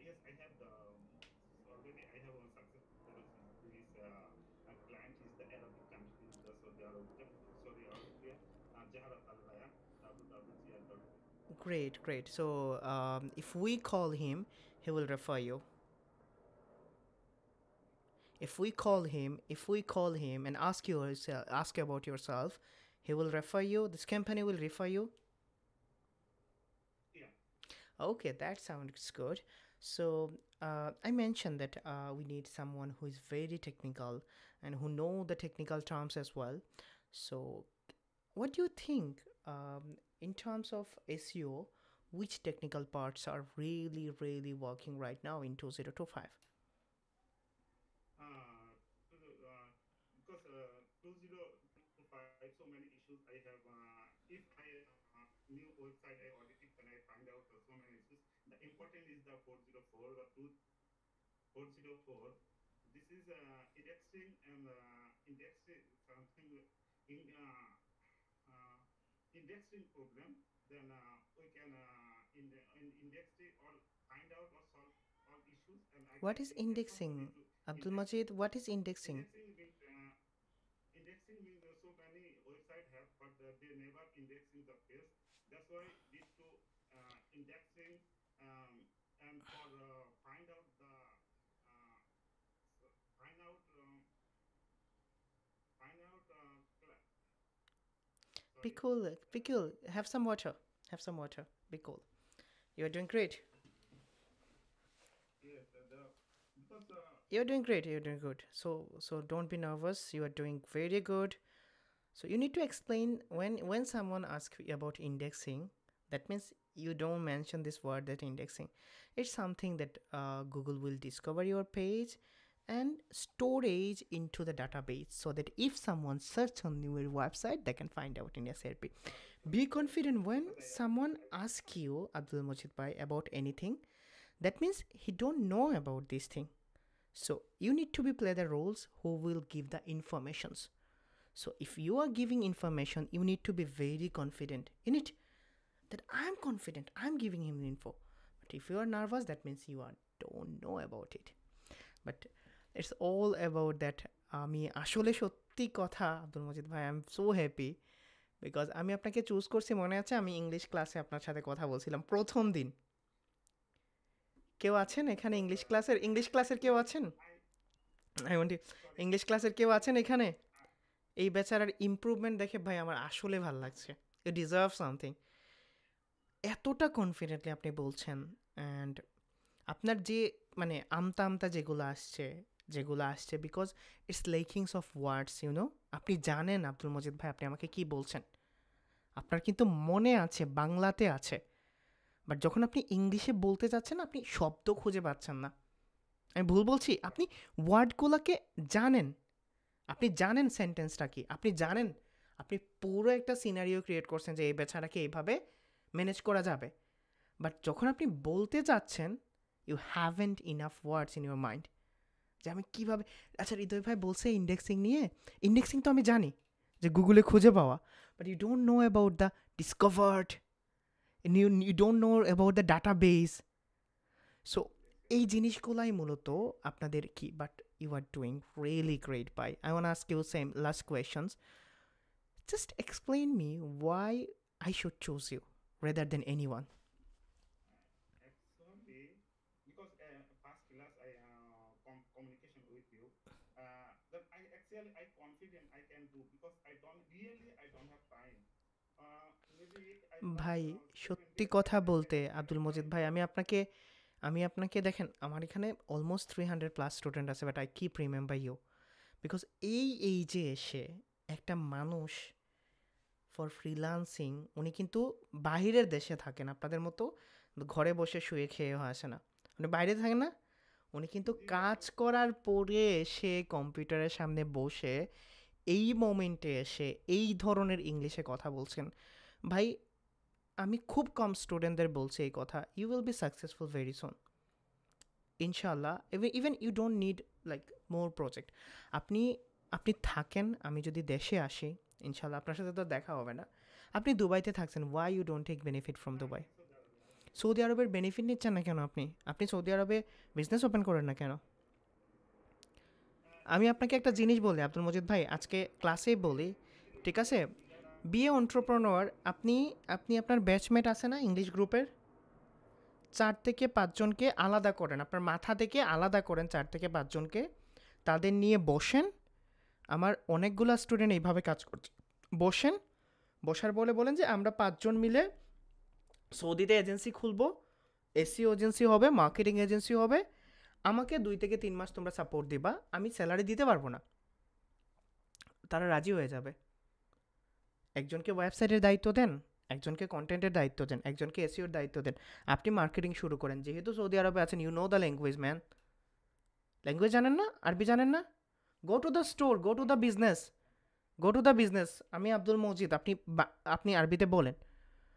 yes, I have the already. I have a successful project. This client is the Arabic country, the Saudi Arabia, Jaharat Al Rayan, www.gr.com. Great, great. So if we call him, he will refer you. Sorry. If we call him and ask you about yourself, he will refer you. This company will refer you. Yeah. Okay, that sounds good. So I mentioned that we need someone who is very technical and who know the technical terms as well. So what do you think in terms of SEO? Which technical parts are really, really working right now in 2025? Uh, because 2025, so many issues I have. If I new website I audited, then I find out so many issues. The important is the 404 or 404. This is indexing and indexing something in indexing program. Then we can in indexing or find out or solve all issues, and I What can is take action for indexing? it to Abdul index. Majid, what is indexing? Indexing means so many website have, but they never indexing the page. That's why need to indexing and for find out the uh, find out find out Be sorry. cool, be cool. Have some water. Have some water. Be cool. You're doing great. Yes, the because You're doing great. You're doing good. So don't be nervous. You are doing very good. So you need to explain when someone asks you about indexing. That means you don't mention this word that indexing. It's something that Google will discover your page and storage into the database so that if someone search on your website, they can find out in SRP. sorry, Be confident when because someone I asks you, Abdul Majid Bhai, about anything. That means he don't know about this thing. So you need to be play the roles who will give the informations. So if you are giving information, you need to be very confident in it. That I'm confident, I'm giving him info. But if you are nervous, that means you are don't know about it. But it's all about that. আমি আসলে সত্যি কথা আব্দুল মজিদ ভাই I am so happy because আমি আপনাকে choose করছি মনে আছে আমি ইংলিশ ক্লাসে আপনার সাথে কথা বলছিলাম প্রথম দিন কেউ আছেন এখানে because ইংলিশ ক্লাসের কেউ আছেন I I want sorry English ক্লাসের কেউ আছেন because এখানে এই বেচারার ইমপ্রুভমেন্ট দেখে ভাই আমার আসলে ভাল লাগছে ইউ ডিজার্ভ সামথিং এতটা কনফিডেন্টলি আপনি বলছেন অ্যান্ড আপনার যে মানে আমতা আমতা যেগুলো আসছে because it's lackings of words আপনি জানেন আব্দুল মজিদ ভাই আপনি আমাকে কি বলছেন আপনার কিন্তু মনে আছে বাংলাতে আছে বাট যখন আপনি ইংলিশে বলতে যাচ্ছেন আপনি শব্দ খুঁজে পাচ্ছেন না আমি ভুল বলছি আপনি ওয়ার্ডগুলোকে জানেন আপনি জানেন সেন্টেন্সটা কি আপনি জানেন আপনি পুরো একটা সিনারিও ক্রিয়েট করছেন যে এই বেচারাকে এইভাবে ম্যানেজ করা যাবে বাট যখন আপনি বলতে যাচ্ছেন you haven't enough words in your mind যে আমি কীভাবে আচ্ছা হৃদয় ভাই বলছে ইন্ডেক্সিং নিয়ে ইন্ডেক্সিং তো আমি জানি যে গুগলে খুঁজে পাওয়া but you don't know about the discovered you don't know about the database so yes, এই জিনিসগুলাই মূলত আপনাদের কি but you are doing really great by I want ask you same last questions just explain me why I should choose you rather than any one actually because past class I communication with you. That I confident I can do because I don't have time. Maybe I plus ভাই 7 সত্যি days কথা I বলতে can Abdul Majid find ভাই out. আমি আপনাকে দেখেন আমার এখানে অলমোস্ট 300 প্লাস স্টুডেন্ট আছে but I keep remember you because এই যে এসে একটা মানুষ ফর ফ্রিলান্সিং উনি কিন্তু বাহিরের দেশে থাকেন আপনাদের মতো ঘরে বসে শুয়ে খেয়ে আসে না উনি বাইরে থাকেন না উনি কিন্তু জি ভাই। কাজ করার পরে সে কম্পিউটারের সামনে বসে এই মোমেন্টে এসে এই ধরনের ইংলিশে কথা বলছেন। ভাই, আমি খুব কম স্টুডেন্টদের বলছি এই কথা, you will be successful very soon ইনশাল্লাহ। Even you don't need like more project. আপনি আপনি থাকেন, আমি যদি দেশে আসি ইনশাল্লাহ আপনার সাথে তো দেখা হবে না। আপনি দুবাইতে থাকছেন, why you don't take benefit from না, দুবাই? আমি সৌদি আরবে আছি। সৌদি আরবের বেনিফিট নিচ্ছেন না কেন আপনি? আপনি সৌদি আরবে বিজনেস ওপেন করেন না কেন? আমি আপনাকে একটা ভাই জিনিস আমি বলি আব্দুল মজিদ ভাই, আজকে ক্লাসেই বলি, ঠিক আছে? যারা বিএ অন্টারপ্রেনার, আপনি আপনি আপনার ব্যাচমেট আছে না ইংলিশ গ্রুপের, ৪ থেকে ৫ জনকে আলাদা করেন। আপনার মাথা থেকে আলাদা করেন ৪ থেকে ৫ জনকে। তাদের নিয়ে বসেন। আমার অনেকগুলা স্টুডেন্ট এইভাবে কাজ করছে। বসেন, বসার বলে বলেন যে আমরা ৫ জন মিলে সৌদিতে এজেন্সি খুলবো। এসইও এজেন্সি হবে, মার্কেটিং এজেন্সি হবে। আমাকে ২ থেকে ৩ মাস তোমরা সাপোর্ট দিবা। আমি স্যালারি দিতে পারবো না। তারা রাজি হয়ে যাবে। একজনকে ওয়েবসাইটের দায়িত্ব দেন, একজনকে কন্টেন্টের দায়িত্ব দেন, একজনকে এসইওর দায়িত্ব দেন। আপনি মার্কেটিং শুরু করেন। যেহেতু সৌদি আরবে আছেন, you know the language man. Language জানেন না? আরবি জানেন না? Go to the store, go to the business, go to the business. আমি আব্দুল মজিদ, আপনি আরবিতে বলেন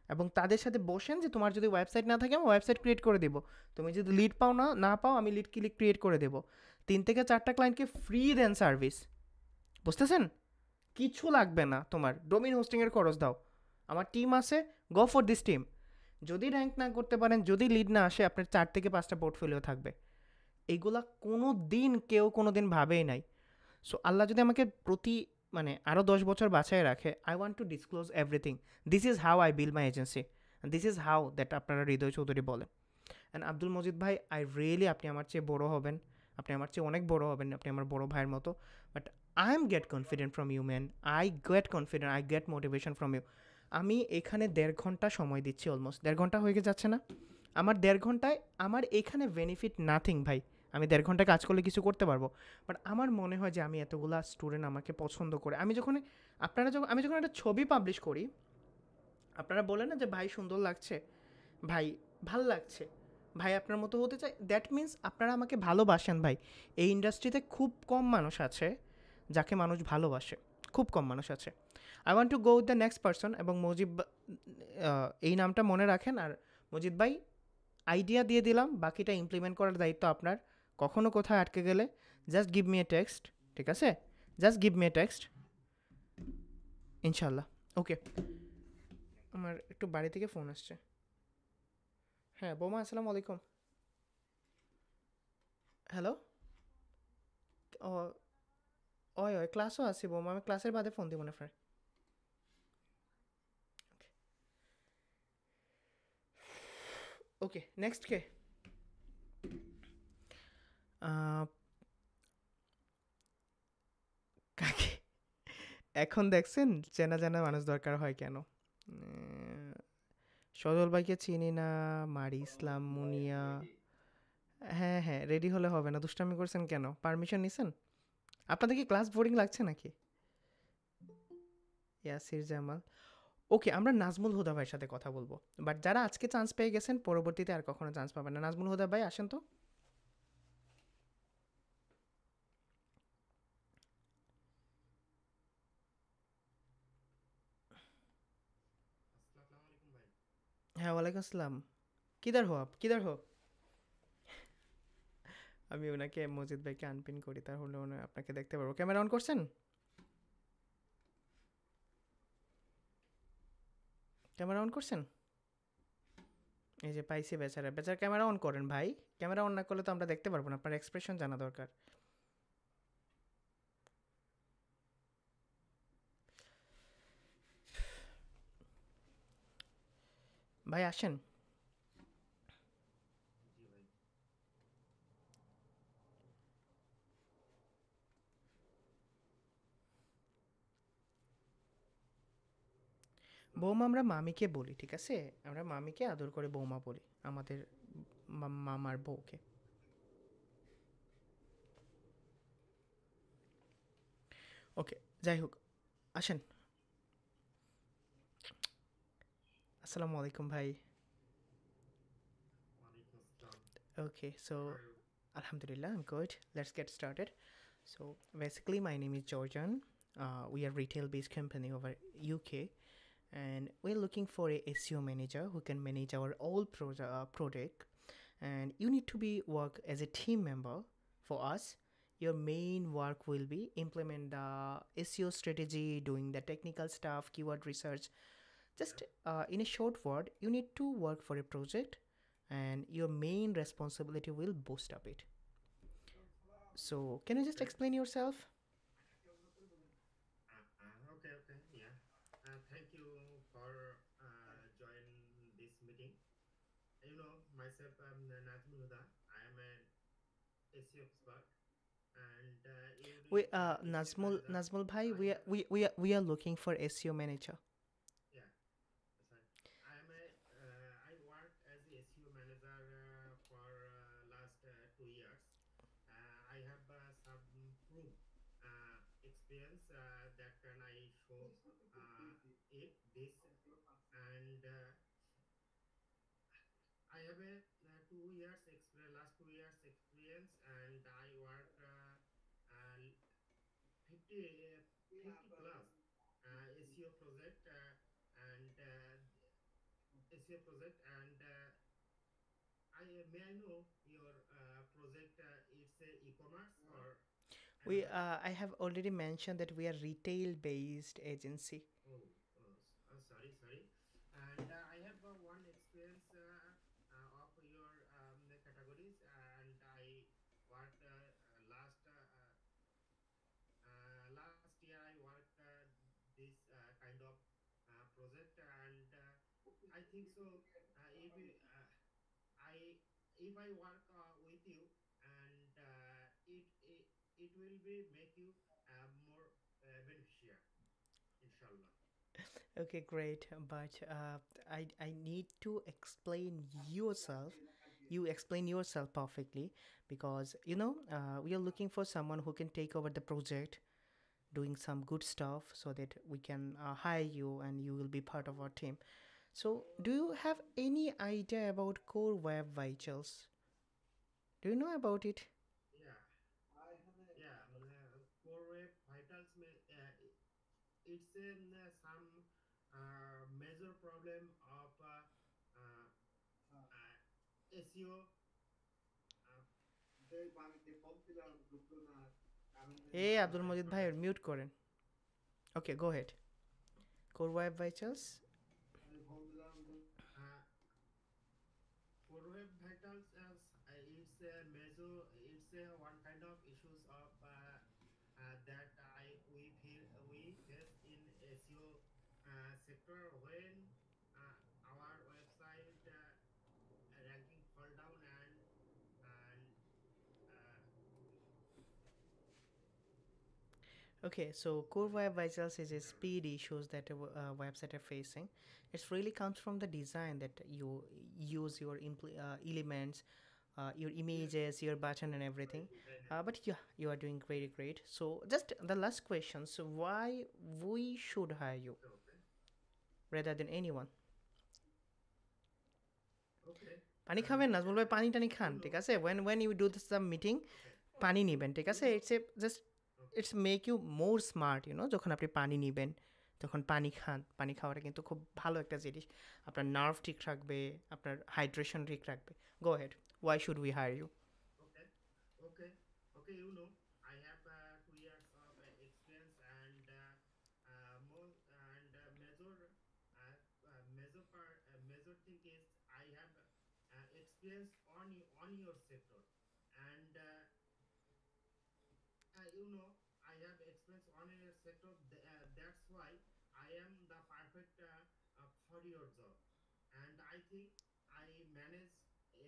এবং তাদের সাথে বসেন যে তোমার যদি ওয়েবসাইট না থাকে আমি ওয়েবসাইট ক্রিয়েট করে দেবো। তুমি যদি লিড পাও না না পাও, আমি লিড ক্রিয়েট করে দেবো। ৩ থেকে ৪টা ক্লায়েন্টকে ফ্রি দেন সার্ভিস। বুঝতেছেন? কিছু লাগবে না তোমার, ডোমিন হোস্টিংয়ের খরচ দাও। আমার টিম আছে, গো ফর দিস টিম। যদি র্যাঙ্ক না করতে পারেন, যদি লিড না আসে, আপনার ৪ থেকে ৫টা পোর্টফোলিও থাকবে। এইগুলা কোনো দিন কেউ কোনো দিন ভাবেই নাই। সো আল্লাহ যদি আমাকে মানে আরও ১০ বছর বাঁচায় রাখে, I want to disclose everything. This is how I build my agency, this is how that আপনারা হৃদয় চৌধুরী বলেন। অ্যান্ড আব্দুল মজিদ ভাই, আই রিয়েলি, আপনি আমার চেয়ে বড় হবেন, আপনি আমার চেয়ে অনেক বড় হবেন, আপনি আমার বড় ভাইয়ের মতো। But I am get confident from you man, I get confident, I get motivation from you. আমি এখানে ১.৫ ঘন্টা সময় দিচ্ছি, অলমোস্ট ১.৫ ঘন্টা হয়ে যাচ্ছে না? আমার ১.৫ ঘন্টায় আমার এখানে বেনিফিট নাথিং ভাই। আমি ১.৫ ঘন্টা কাজ করলে কিছু করতে পারবো। বাট আমার মনে হয় যে আমি এতগুলা স্টুডেন্ট আমাকে পছন্দ করে, আমি যখন একটা ছবি পাবলিশ করি, আপনারা বলেন না যে ভাই সুন্দর লাগছে, ভাই ভাল লাগছে, ভাই আপনার মতো হতে চাই, দ্যাট মিন্স আপনারা আমাকে ভালোবাসেন ভাই। এই ইন্ডাস্ট্রিতে খুব কম মানুষ আছে যাকে মানুষ ভালোবাসে, খুব কম মানুষ আছে। I want to go with the next person. এবং এই নামটা মনে রাখেন। আর মজিদ ভাই, আইডিয়া দিয়ে দিলাম, বাকিটা ইমপ্লিমেন্ট করার দায়িত্ব আপনার। কখনো কোথাও আটকে গেলে just give me a text, ঠিক আছে? Just give me a text, ইনশাল্লাহ। ওকে। আমার একটু বাড়ি থেকে ফোন আসছে। হ্যাঁ বৌমা, আসসালামু আলাইকুম। হ্যালো। ও, ওই ওই ক্লাসও আছি বৌমা, আমি ক্লাসের বাদে ফোন দিব না ফ্রেন্ড। ওকে, নেক্সট কে? আহ, কাকে? এখন দেখছেন চেনা জানা মানুষ দরকার হয় কেন? সজল ভাইকে চিনি না, মারি ইসলাম, ভাই মুনিয়া। রেডি। হ্যাঁ হ্যাঁ, রেডি হলে হবে না, দুষ্টামি করছেন কেন? পারমিশন নিছেন? আপনাদের কি ক্লাস বোরিং লাগছে নাকি? ইয়াসির জামাল। ওকে, আমরা নাজমুল হুদা ভাইয়ের সাথে কথা বলবো। বাট যারা আজকে চান্স পেয়ে গেছেন, পরবর্তীতে আর কখনো চান্স পাবেন না। নাজমুল হুদা ভাই আসেন তো। হ্যাঁ, ওয়ালাইকুম আসসালাম। কিদার হো আপ, কিদার হো? আমি ওনাকে, মজিদ ভাইকে আনপিন করি, তাহলে আপনাকে দেখতে পারবো। ক্যামেরা অন করছেন? ক্যামেরা অন করছেন? এই যে পাইছি, বেচারা বেচারা ক্যামেরা অন করেন ভাই। ক্যামেরা অন না করলে তো আমরা দেখতে পারবো না, আপনার এক্সপ্রেশন জানা দরকার। ভাই আসেন। জি ভাই। আসসালামু বৌমা আমরা আলাইকুম। মামিকে বলি, ঠিক আছে? আমরা মামিকে আদর করে বৌমা বলি, আমাদের মামার বউকে। ওকে, যাই হোক, আসেন। আসসালামু আলাইকুম ভাই। ওয়ালাইকুম আসসালাম। ওকে, so How are you? Alhamdulillah, I'm good. Let's get started. So basically, my name is Georgian. We are retail-based company over UK, and we're looking for a SEO manager who can manage our all product. And you need to be work as a team member for us. Your main work will be implement the SEO strategy, doing the technical stuff, keyword research. Just in a short word, you need to work for a project, and your main responsibility will boost up it. So, can you just Okay. explain yourself? Okay, okay, yeah. Thank you for joining this meeting. You know, myself, I'm Najmul Huda. I am an SEO expert and We unit Nazmul manager. Nazmul Bhai, I have, we are looking for SEO manager. yeah, sorry. I work as a SEO manager for last 2 years. I have some proof experience that can I show it this and I have a 2 years experience, last 2 years experience, and I work 50, 50 plus SEO project and SEO project and may I know your project? It's a e-commerce or We another? I have already mentioned that we are retail based agency. Oh, sorry, sorry. And I have one experience of your categories, and I worked last year. I worked this kind of project, and I think so. If I if I work with you, and it will be make you more beneficial, inshallah. Okay, great. But I need to explain yourself. You explain yourself perfectly because we are looking for someone who can take over the project, doing some good stuff, so that we can hire you and you will be part of our team. So, do you have any idea about Core Web Vitals? Do you know about it? Yeah, yeah. Core Web Vitals, it's some major problem of SEO. Uh, এই Core Abdul Web Majid ভাই Vitals. Mute করেন। Okay, go head. Core web vitals. Uh, Core Web Vitals as it's a major, it's a one kind of issues of that we face in SEO sector when our website ranking fall down and uh, Okay, so core web vitals is a speed issues that a website are facing. It really comes from the design that you use your elements, your images, your button, and everything. But yeah, you are doing very great. So just the last question. So why we should hire you okay, okay, rather than anyone? okay, পানি খাবেন নাজমুল ভাই, পানি টানি খান, you ঠিক know, আছে? when you do this meeting, okay, পানি নিবেন, ঠিক you আছে? know, it's a just okay, it's make you more smart, যখন আপনি পানি নিবেন, তখন পানি খান। পানি খাওয়াটা কিন্তু খুব ভালো একটা জিনিস। আপনার নার্ভ ঠিক রাখবে, আপনার হাইড্রেশন ঠিক রাখবে। Go head, why should we hire you? okay, okay, okay. You know, I have 2 years of experience and more and major thing is I have experience on your sector and you know I have experience on your sector. That's why I am the perfect for your job, and I think I manage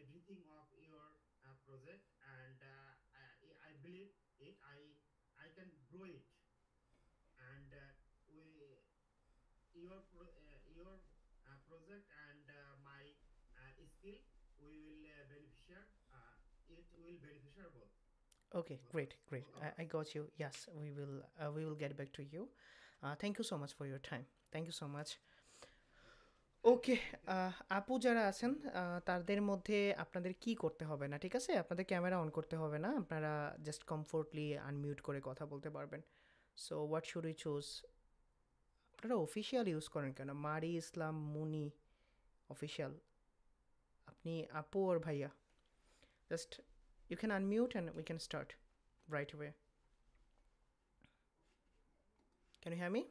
everything of your project, and I believe it. I can grow it, and we your project and my skill we will beneficial. It will beneficial Okay, great, great. both of I us. got you. Yes, we will get back to you. Thank you so much for your time. Thank you so much. Okay. ওকে, আপু যারা আছেন তাদের মধ্যে আপনাদের কি করতে হবে না, ঠিক আছে? আপনাদের ক্যামেরা অন করতে হবে না, আপনারা জাস্ট কমফোর্টলি আনমিউট করে কথা বলতে পারবেন। So what should we choose? আপনারা অফিসিয়াল ইউজ করেন কেন? মারি ইসলাম মুনি অফিসিয়াল, আপনি আপু আর ভাইয়া, just you can unmute and we can start right away. Can you hear me?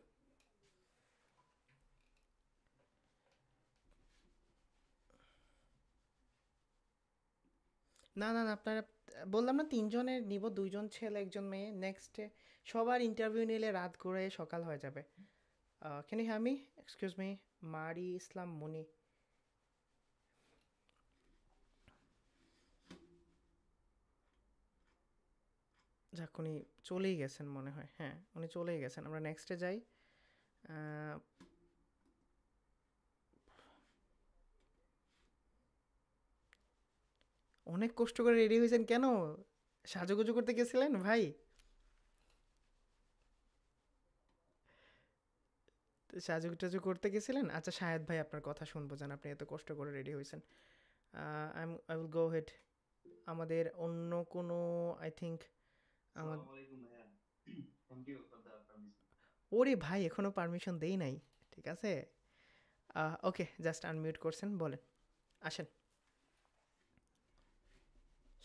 না না না, আপনারা বললাম না তিনজনের নিব, দুইজন ছেলে একজন মেয়ে, নেক্সটে সবার ইন্টারভিউ নিলে রাত করে সকাল হয়ে যাবে। Can you hear me? Excuse me, মারি ইসলাম মুনি। যাক, উনি চলেই গেছেন মনে হয়, হ্যাঁ উনি চলেই গেছেন, আমরা নেক্সটে যাই। আহ, অনেক কষ্ট করে রেডি হয়েছেন কেন? সাজুগুজু করতে গেছিলেন ভাই? সাজুগ টাজু করতে গেছিলেন? আচ্ছা শাহেদ ভাই, আপনার কথা শুনবো, জান আপনি এত কষ্ট করে রেডি হয়েছেন। I will go head. আমাদের অন্য কোনো, আই থিঙ্ক আমার, আসসালামু আলাইকুম ভাইয়া। Thank you for the permission. ওরে ভাই এখনো পারমিশন দেই নাই, ঠিক আছে। ওকে, জাস্ট আনমিউট করছেন, বলেন, আসেন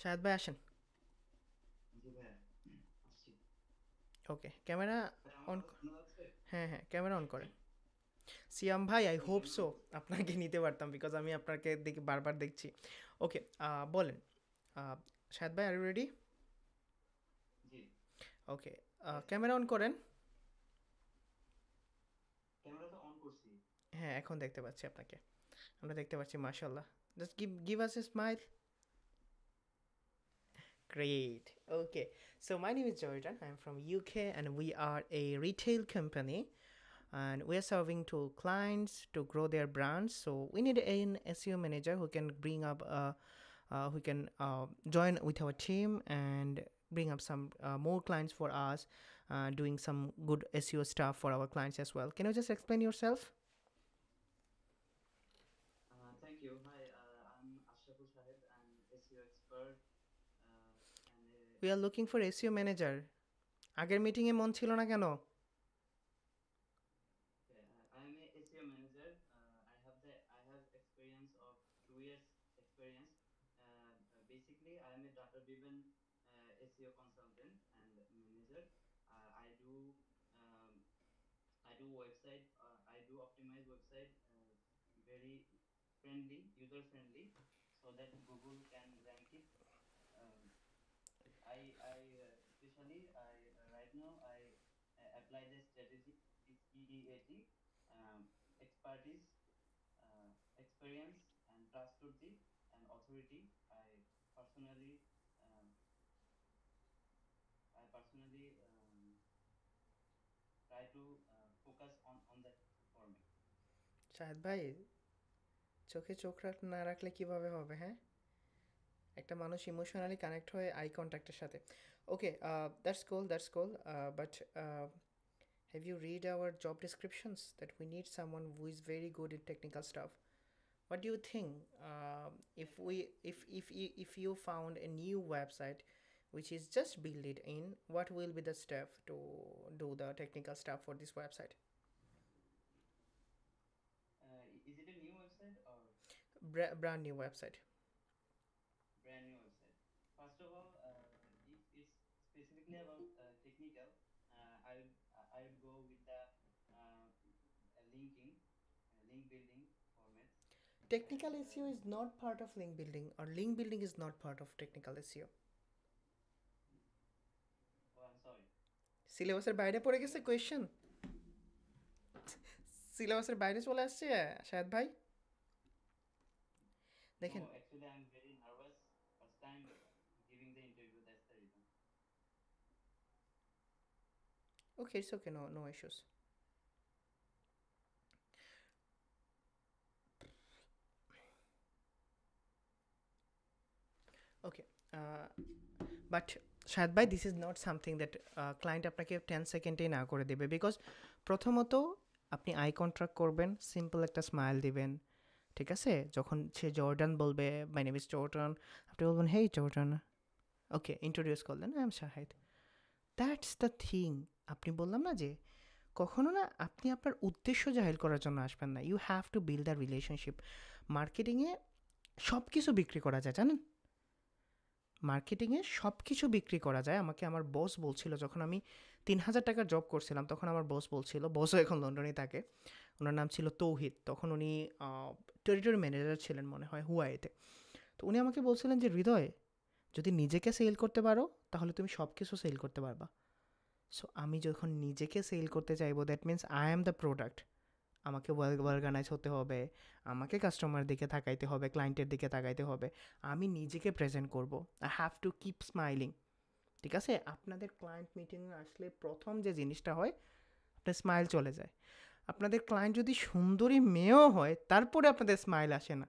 শাহেদ ভাই আসেন। জি ভাইয়া, আসছি। ওকে, ক্যামেরা ভাই আমার অন। কথা শোনা যাচ্ছে? হ্যাঁ হ্যাঁ, ক্যামেরা অন করেন। সিয়াম ভাই, আই জি হোপ শোনা সো যাচ্ছে। আপনাকে নিতে পারতাম, বিকজ আমি আপনাকে দেখি বারবার দেখছি। ওকে, বলেন, শাহেদ ভাই আর ইউ রেডি? জি, ওকে, ইয়েস। ক্যামেরা অন করেন। ক্যামেরা তো অন করছি। হ্যাঁ এখন দেখতে পাচ্ছি আপনাকে, আমরা দেখতে পাচ্ছি, মাশাল্লাহ। Just give give us A smile. Great. Okay. So my name is Jordan. I'm from UK and we are a retail company and we are serving to clients to grow their brands. So we need an SEO manager who can bring up who can join with our team and bring up some more clients for us, doing some good SEO stuff for our clients as well. Can you just explain yourself? Thank you. Hi, I'm Ashraful Shahid. I'm SEO expert and We are looking for SEO manager. আগের মিটিংয়ে মন ছিল না কেন? okay, I am a SEO manager. I have experience of 2 years experience. Basically, I am a data-driven SEO consultant and manager. I do um, I do website. I do optimize website very friendly, user friendly, so that Google can rank it. Um, I especially I right now I apply the strategy is EEAT, expertise, experience, and trustworthy and authority. Personally um, I personally try to focus on that format. Shahed ভাই, চোখে চোখ না রাখলে কিভাবে হবে, হ্যাঁ? একটা মানুষ ইমোশনালি কানেক্ট হয় আই কন্ট্যাক্টের সাথে। Okay, that's cool, that's cool, but have you read our job descriptions that we need someone who is very good in technical stuff? What do you think, if we if you found a new website which is just built it in, what will be the step to do the technical stuff for this website? Is it a new website or Brand new website. brand new website? First of all, if it's specifically about technical, I would go with the linking, link building formats, Technical and SEO is not part of link building, or link building is not part of technical SEO. oh, I'm sorry. সিলেবাসের বাইরে পড়ে গেছে Technical. Question, সিলেবাসের বাইরে চলে আসছে শাহেদ ভাই, দেখেন। No, actually, I'm very nervous. First time giving the interview. That's the reason. Okay, it's okay, no issues. Okay, but Shahed ভাই, this is not something that client আপনাকে 10 সেকেন্ডেই না করে দেবে, বিকজ প্রথমত আপনি আই কন্ট্রাক্ট করবেন, সিম্পল একটা স্মাইল দিবেন, ঠিক আছে? যখন সে জর্ডান বলবে, মাই নেম ইজ জর্ডান, আপনি বলবেন, হেই জর্ডান, ওকে, ইন্ট্রোডিউস করলেন, I am Shahid. That's the thing. আপনি বললাম না যে কখনো না আপনি আপনার উদ্দেশ্য জাহির করার জন্য আসবেন না, you have to build the relationship. মার্কেটিংয়ে সব কিছু বিক্রি করা যায়, জানেন? মার্কেটিংয়ে সব কিছু বিক্রি করা যায়। আমাকে আমার বস বলছিল, যখন আমি 3,000 টাকার জব করছিলাম, তখন আমার বস বলছিল, বসও এখন লন্ডনেই থাকে, ওনার নাম ছিল তৌহিদ, তখন উনি টেরিটরি ম্যানেজার ছিলেন মনে হয় হুয়াইতে। তো উনি আমাকে বলছিলেন যে হৃদয়, যদি নিজেকে সেল করতে পারো তাহলে তুমি সব কিছু সেল করতে পারবা। সো আমি যখন নিজেকে সেল করতে চাইবো, that means I am the product. আমাকে অর্গানাইজ হতে হবে, আমাকে কাস্টমার দিকে তাকাইতে হবে, ক্লায়েন্টের দিকে তাকাইতে হবে, আমি নিজেকে প্রেজেন্ট করব। I have to keep smiling, ঠিক আছে? আপনাদের ক্লায়েন্ট মিটিংয়ে আসলে প্রথম যে জিনিসটা হয়, আপনার স্মাইল চলে যায়। আপনাদের ক্লায়েন্ট যদি সুন্দরী মেয়েও হয়, তারপরে আপনাদের স্মাইল আসে না।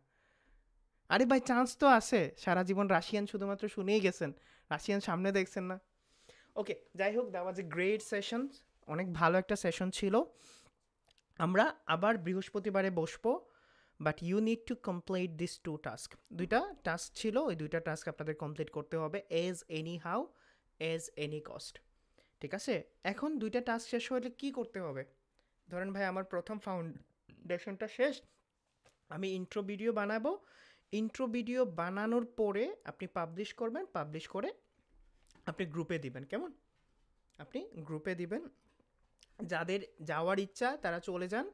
আরে ভাই, চান্স তো আছে, সারা জীবন রাশিয়ান শুধুমাত্র শুনেই গেছেন, রাশিয়ান সামনে দেখছেন না। ওকে, যাই হোক, that was a great session, অনেক ভালো একটা সেশন ছিল। আমরা আবার বৃহস্পতিবারে বসবো, but you need to complete this 2 task. 2টা টাস্ক ছিল, ওই 2টা টাস্ক আপনাদের কমপ্লিট করতে হবে, as anyhow, as any cost, ঠিক আছে? এখন 2টা টাস্ক শেষ হলে কী করতে হবে? ধরেন ভাই, আমার প্রথম ফাউন্ডেশনটা শেষ, আমি ইন্ট্রো ভিডিও বানাবো। ইন্ট্রো ভিডিও বানানোর পরে আপনি পাবলিশ করবেন, পাবলিশ করে আপনি গ্রুপে দিবেন, কেমন? আপনি গ্রুপে দিবেন, যাদের যাওয়ার ইচ্ছা তারা চলে যান,